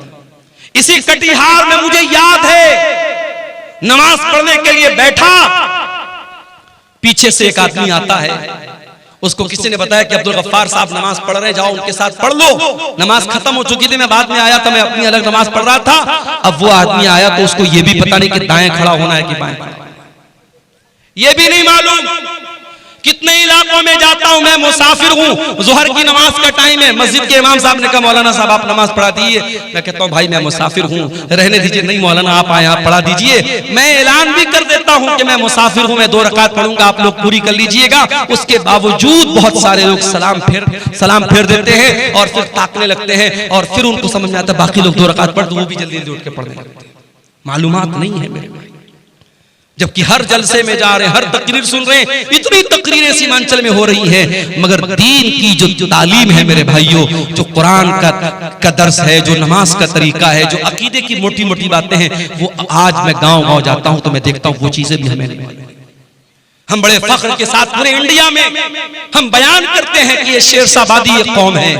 Speaker 1: इसी कटिहार में मुझे याद है, नमाज पढ़ने के लिए बैठा, पीछे से एक आदमी आता है, उसको किसी ने बताया कि अब्दुल गफ्फार साहब नमाज पढ़ रहे, जाओ उनके साथ पढ़ लो। नमाज खत्म हो चुकी थी, मैं बाद में आया था, मैं अपनी अलग नमाज पढ़ रहा था। अब वो आदमी आया तो उसको ये भी पता नहीं कि दाएं खड़ा होना है कि बाएं, ये भी नहीं मालूम। कितने इलाकों में जाता हूं, मैं मुसाफिर हूं, जोहर की नमाज का टाइम है, मस्जिद के इमाम साहब ने कहा मौलाना साहब आप नमाज पढ़ा दीजिए। मैं कहता हूं भाई मैं मुसाफिर हूं, रहने दीजिए। नहीं मौलाना आप आए, आप पढ़ा दीजिए। मैं ऐलान भी कर देता हूं कि मैं मुसाफिर हूं, मैं 2 रकात पढ़ूंगा, आप लोग पूरी कर लीजिएगा। उसके बावजूद बहुत सारे लोग सलाम फेर देते हैं और फिर ताकने लगते हैं, और फिर उनको समझ में आता है बाकी लोग 2 रकात पढ़, तो वो भी जल्दी जल्दी उठ के पढ़ने लगते हैं। मालूमात नहीं है मेरे भाई, जबकि हर जलसे में जा रहे हैं, हर तकरीर सुन रहे हैं, इतनी तकरीरें सीमांचल में हो रही हैं, मगर दीन की जो तालीम है मेरे भाइयों, जो कुरान का दर्स है, जो नमाज का तरीका है, जो अकीदे की मोटी मोटी बातें हैं, वो आज मैं गांव जाता हूं तो मैं देखता हूं वो चीजें भी हमें नहीं। हम बड़े फख्र के साथ पूरे इंडिया में हम बयान करते हैं कि ये शेरशाबादी ये कौम है,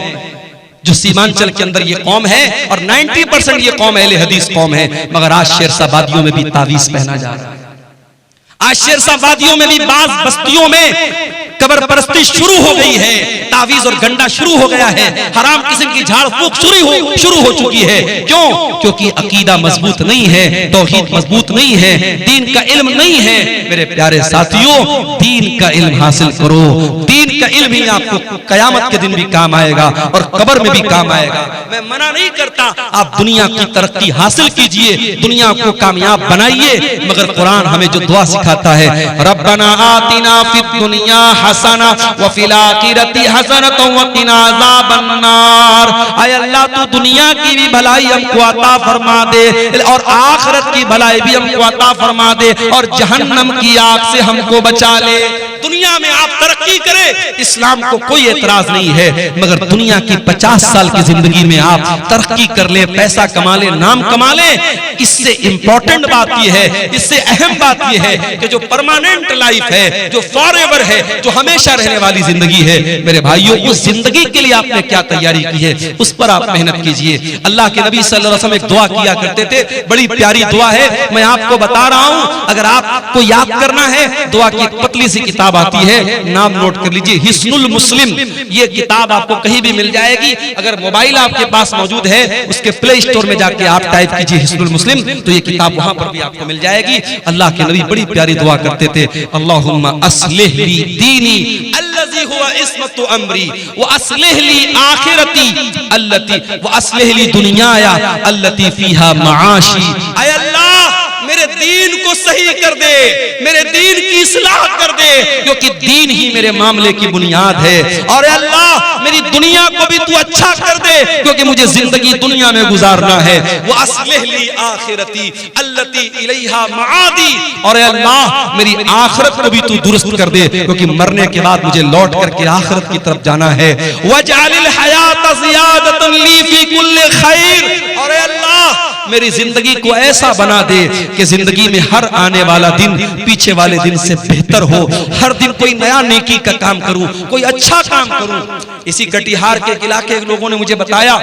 Speaker 1: जो सीमांचल के अंदर ये कौम है, और 90% ये कौम अहले हदीस कौम है, मगर आज शेरशाबादियों में भी तावीज पहना जा रहा है। आज शेरशाबादियों में भी बाज बस्तियों में कब्र परस्ती शुरू हो गई है, तावीज और गंडा शुरू हो गया है, हराम किस्म की झाड़ फूक शुरू हो चुकी है। क्यों? क्योंकि अकीदा मजबूत नहीं है, तौहीद मजबूत नहीं है, दीन का इल्म नहीं है। मेरे प्यारे साथियों, दीन का इल्म हासिल करो, दीन का इल्म ही आपको कयामत के दिन भी काम आएगा और कब्र में भी काम आएगा। मैं मना नहीं करता, आप दुनिया की तरक्की हासिल कीजिए, दुनिया को कामयाब बनाइए, मगर कुरान हमें जो दुआ सिखाता है, रब्बना आतिना फिद दुनिया हसना व फिल आखिरति हसनतन व क़िना अज़ाबन्नार। आय अल्लाह तू दुनिया की भी भलाई हमको अता फरमा दे और आखिरत की भलाई भी हमको अता फरमा दे और जहन्नम की आग से हमको बचा ले। दुनिया में आप तरक्की करें, इस्लाम को कोई एतराज नहीं है, मगर दुनिया की 50 साल की जिंदगी में आप तरक्की कर ले, पैसा कमा ले, नाम कमा ले, इससे इंपॉर्टेंट बात यह है, इससे अहम बात यह है कि जो परमानेंट लाइफ है, जो फॉरएवर है, जो हमेशा रहने वाली जिंदगी है, मेरे भाइयों, उस जिंदगी के लिए आपने क्या तैयारी की है, उस पर आप मेहनत कीजिए। अल्लाह के नबी सल्लल्लाहु अलैहि वसल्लम एक दुआ किया करते थे, बड़ी प्यारी दुआ है, मैं आपको बता रहा हूं, अगर आपको याद करना है, दुआ की एक पतली सी किताब आती है, नाम नोट कर लीजिए, हिस्नुल मुस्लिम। ये किताब आपको कहीं भी मिल जाएगी, अगर मोबाइल आपके पास मौजूद है, उसके प्ले स्टोर में जाके आप टाइप कीजिए हिस्नुल मुस्लिम, तो ये किताब वहां पर भी आपको मिल जाएगी। अल्लाह के नबी बड़ी प्यारी दुआ करते थे, अल्लाहुम्मा अस्लिह ली दीनी अल्लज़ी हुवा इस्मतु अमरी व अस्लिह ली आखिरती अल्लती व अस्लिह ली दुनियाया अल्लती फीहा माआशी। ऐ अल्लाह, मेरे दीन को सही कर दे, मेरे दीन की इस्लाह कर दे, क्योंकि दीन ही मेरे मामले की बुनियाद है। और अल्लाह, मेरी दुनिया को भी तू अच्छा कर दे, क्योंकि मुझे जिंदगी दुनिया में गुजारना है। वो अस्लिह ली आखिरती अल्लती इलैहा माआदी। और अल्लाह, मेरी आखिरत को भी तू दुरुस्त कर दे, क्योंकि मरने के बाद मुझे लौट करके आखिरत की तरफ जाना है। वजअलिल हयात ज़ियादतन ली फी कुल्लि खैर। और अल्लाह, मेरी जिंदगी को ऐसा बना दे कि जिंदगी में हर आने वाला दिन पीछे वाले दिन से बेहतर हो, हर दिन कोई नया नेकी का काम करूं, कोई अच्छा काम करूं। इसी कटिहार के इलाके के लोगों ने मुझे बताया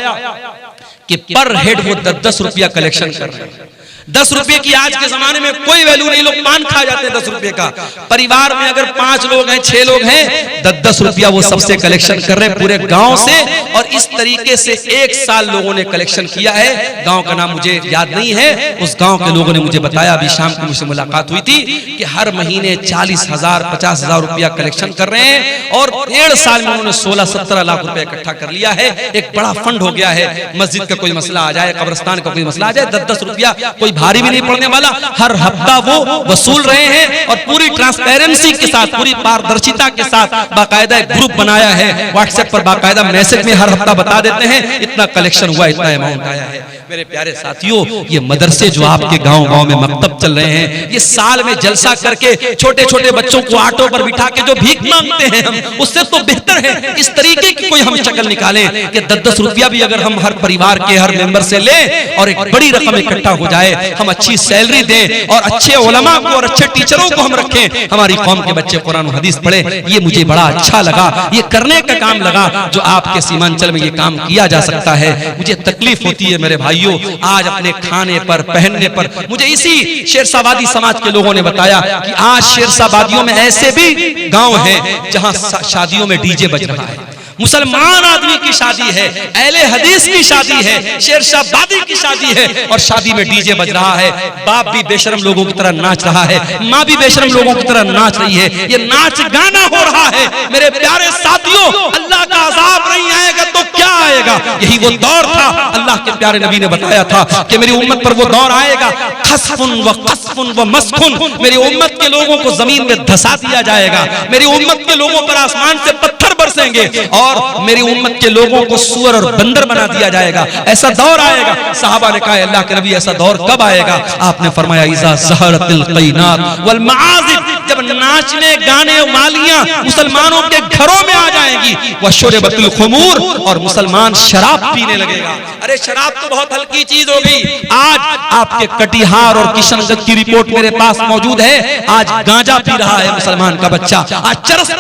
Speaker 1: कि पर हेड वो 10-10 रुपया कलेक्शन कर रहे हैं। 10 रुपए की आज के जमाने में कोई वैल्यू नहीं, लोग पान खा जाते हैं 10 रुपए का। परिवार में अगर 5 लोग हैं, 6 लोग हैं, 10-10 रुपया वो सबसे कलेक्शन कर रहे हैं पूरे गांव से। और इस तरीके से 1 साल लोगों ने कलेक्शन किया है। गांव का नाम मुझे याद नहीं है, उस गांव के लोगों ने मुझे बताया, अभी शाम को मुझसे मुलाकात हुई थी, कि हर महीने 40,000 50,000 रुपया कलेक्शन कर रहे हैं। और 1.5 साल में उन्होंने 16-17 लाख रुपया इकट्ठा कर लिया है। एक बड़ा फंड हो गया है। मस्जिद का कोई मसला आ जाए, कब्रिस्तान का कोई मसला आ जाए, 10-10 रुपया कोई भारी भी नहीं पड़ने वाला, हर हफ्ता वो वसूल रहे हैं। और पूरी ट्रांसपेरेंसी के साथ, पूरी पारदर्शिता के साथ बाकायदा एक ग्रुप बनाया है, व्हाट्सएप पर बाकायदा मैसेज में हर हफ्ता बता देते हैं इतना कलेक्शन हुआ, इतना अमाउंट आया है। मेरे प्यारे साथियों, ये मदरसे जो आपके गांव-गांव में मकतब चल रहे हैं, ये साल में जलसा करके छोटे-छोटे बच्चों को ऑटो पर बिठा के जो भीख मांगते हैं हम, उससे तो बेहतर है इस तरीके की कोई हम शक्ल निकालें कि 10-10 रुपया भी अगर हम हर परिवार के हर मेंबर से लें और एक बड़ी रकम इकट्ठा हो जाए, हम अच्छी सैलरी दें और अच्छे उलमा को और अच्छे टीचरों को हम रखें, हमारी कौम के बच्चे कुरान और हदीस पढ़े। ये मुझे बड़ा अच्छा लगा, ये करने का काम लगा जो आपके सीमांचल में ये काम किया जा सकता है। मुझे तकलीफ होती है मेरे भाइयों, आज अपने खाने पर, पहनने पर। मुझे इसी शेरशाहबादी समाज के लोगों ने बताया कि आज शेरशाहबादियों में ऐसे भी गांव हैं जहां शादियों में डीजे बज रहा है। मुसलमान आदमी की शादी है, अहले हदीस की शादी है, शेरशाहबादी की शादी है, और शादी में डीजे बज रहा है। बाप भी बेशरम लोगों की तरह नाच रहा है, माँ भी बेशरम लोगों की तरह नाच रही है। ये नाच गाना हो रहा है। मेरे प्यारे साथियों, अल्लाह का अज़ाब नहीं आएगा तो क्या आएगा? यही वो दौर था, अल्लाह के प्यारे नबी ने बताया था कि मेरी उम्मत पर वो दौर आएगा, खस्फुन व खस्फुन व मस्खुन। मेरी उम्मत के लोगों को जमीन में धसा दिया जाएगा, मेरी उम्मत के लोगों पर आसमान से पत्थर बरसेंगे, और मेरी उम्मत के लोगों को सूअर और बंदर बना दिया जाएगा। ऐसा दौर आएगा। सहाबा ने कहा, अल्लाह के नबी, ऐसा दौर कब आएगा? आपने फरमाया, इज़ा ज़हरतिल क़ैनात वल मआज़िफ, जब नाचने गाने मालियां मुसलमानों के घरों में आ जाएंगी, वशुरबतिल खुमूर, और मुसलमान शराब पीने लगेगा। अरे शराब तो बहुत हल्की चीज हो गई। आज आपके कटिहार और किशनगंज की रिपोर्ट मेरे पास मौजूद है। आज गांजा पी रहा है मुसलमान का बच्चा, आज चरस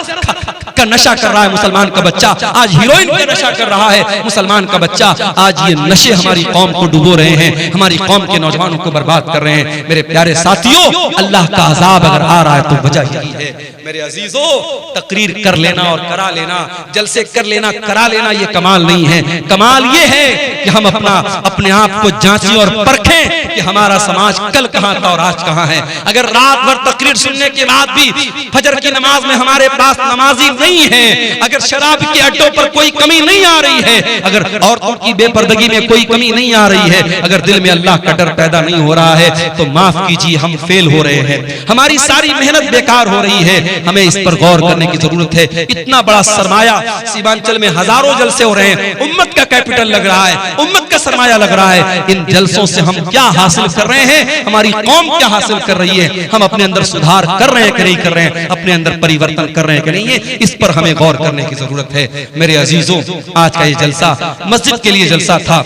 Speaker 1: का नशा कर रहा है मुसलमान का बच्चा, आज हीरोइन का नशा कर रहा है मुसलमान का बच्चा। आज ये नशे हमारी कौम को डुबो रहे हैं, हमारी कौम के नौजवानों को बर्बाद कर रहे हैं। मेरे प्यारे साथियों, अल्लाह का अजाब अगर आ रहा है तो वजह यही है। मेरे अजीजों, तकरीर कर लेना और करा लेना, जलसे कर लेना, करा लेना, ये कमाल नहीं है। कमाल ये है कि हम अपने आप को जांचें और परखें कि हमारा समाज कल कहां था और आज कहां है। अगर रात भर तकरीर सुनने के बाद भी फजर की नमाज में हमारे पास नमाजी नहीं है, अगर शराब के अड्डों पर कोई कमी नहीं आ रही है, अगर औरतों की बेपर्दगी में कोई कमी नहीं आ रही है, अगर दिल में अल्लाह का डर पैदा नहीं हो रहा है, तो माफ कीजिए, हम फेल हो रहे हैं। हमारी सारी मेहनत बेकार हो रही है। हमें इस पर गौर करने की जरूरत है। इतना बड़ा सरमाया, सीमांचल में हजारों जलसे हो रहे हैं, उम्मत का कैपिटल लग रहा है, उम्मत का सरमाया लग रहा है। इन जलसों से हम क्या हासिल कर रहे हैं, हमारी कौम क्या हासिल कर रही है, हम अपने अंदर सुधार कर रहे हैं कि नहीं कर रहे हैं, अपने अंदर परिवर्तन कर रहे हैं कि नहीं है, इस पर हमें गौर करने की जरूरत है। मेरे अजीजों, आज का ये जलसा मस्जिद के लिए जलसा था।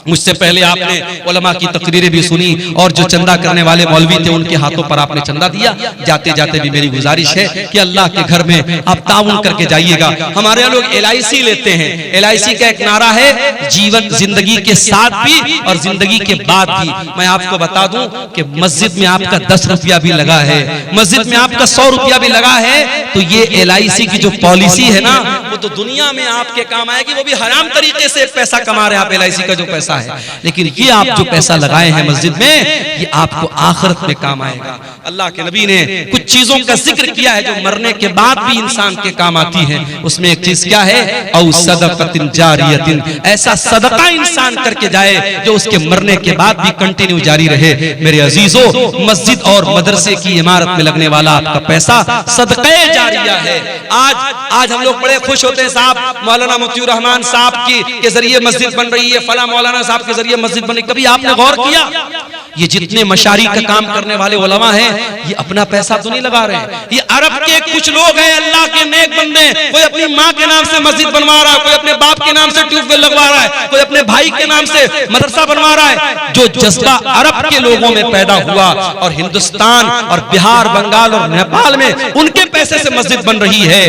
Speaker 1: मुझसे पहले आपने उलमा की तकरीरें भी सुनी और जो चंदा करने वाले मौलवी थे उनके हाथों पर आपने चंदा दिया। जाते जाते भी मेरी गुजारिश है कि अल्लाह के घर में आप ताउन करके जाइएगा। हमारे यहाँ लोग LIC लेते हैं। LIC का एक नारा है, जीवन जिंदगी के साथ भी और जिंदगी के बाद भी। मैं आपको बता दूं कि मस्जिद में आपका 10 रुपया भी लगा है, मस्जिद में आपका 100 रुपया भी लगा है, तो ये LIC की जो पॉलिसी है ना, वो तो दुनिया में आपके काम आएगी। वो भी हराम तरीके से पैसा कमा रहे हैं आप, LIC का जो पैसा है, लेकिन ये आप जो पैसा लगाए हैं मस्जिद में, ये आपको आखिरत में काम आएगा। अल्लाह के नबी ने कुछ चीजों का जिक्र किया है जो मरने के बाद भी इंसान के काम आती है। उसमें एक चीज क्या है, औ सदक़तिन जारियतिन, ऐसा सदका इंसान करके जाए जो उसके मरने के बाद भी कंटिन्यू जारी रहे। मेरे अजीजों, मस्जिद और मदरसे की इमारत में लगने वाला आपका पैसा सदक़े जारिया है। आज हम लोग बड़े खुश होते हैं, साहब मौलाना मुफ्ती रहमान साहब के जरिए मस्जिद बन रही है, फला मौलाना साहब के जरिए मस्जिद बन रही। कभी आपने गौर किया, ये जितने मशारी का काम करने वाले उलमा हैं, ये अपना पैसा तो नहीं लगा रहे हैं। ये अरब के कुछ लोग हैं, अल्लाह के नेक बंदे, कोई अपनी माँ के नाम से मस्जिद बनवा रहा है, कोई अपने बाप के नाम से ट्यूबवेल लगवा रहा है, कोई अपने भाई के नाम से मदरसा बनवा रहा है। जो जज्बा अरब के लोगों में पैदा हुआ और हिंदुस्तान और बिहार, बंगाल और नेपाल में उनके पैसे से मस्जिद बन रही है,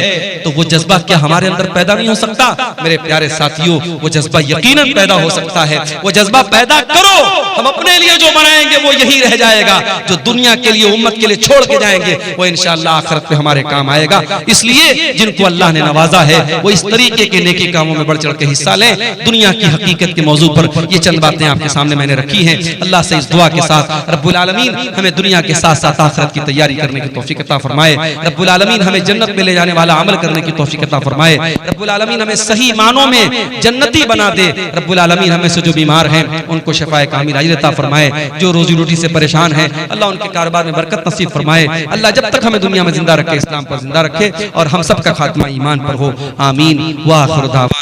Speaker 1: तो वो जज्बा क्या हमारे अंदर पैदा नहीं हो सकता? मेरे प्यारे साथियों, वो जज्बा यकीनन पैदा हो सकता है। वो जज्बा पैदा करो, हम अपने लिए जो बनाएंगे वो यही रह जाएगा, जो दुनिया के लिए, उम्मत के लिए छोड़ के जाएंगे वो इंशाअल्लाह आखिरत में हमारे काम आएगा। इसलिए जिनको अल्लाह ने नवाजा है वो इस तरीके के नेकी कामों में बढ़ चढ़ के हिस्सा लें। दुनिया की हकीकत के मौजू पर ये चंद बातें आपके सामने मैंने रखी हैं। अल्लाह से इस दुआ के साथ रब्बुल आलमीन हमें दुनिया के साथ साथ आखिरत की तैयारी करने की तौफीक अता फरमाए। रब्बुल आलमीन हमें जन्नत में ले जाने वाला अमल करने की तौफीक अता फरमाए। रब्बुल आलमीन हमें सही मानों में जन्नती बना दे। रब्बुल आलमीन हमें से जो बीमार हैं उनको शिफाए कामिल अजर अता फरमाए। जो रोजी रोटी से परेशान हैं, अल्लाह उनके कारोबार में बरकत नसीब फरमाए। अल्लाह जब तक हमें दुनिया में जिंदा रखे, इस्लाम पर जिंदा रखे और हम सब का खात्मा ईमान पर हो। आमीन व आखिर दावा।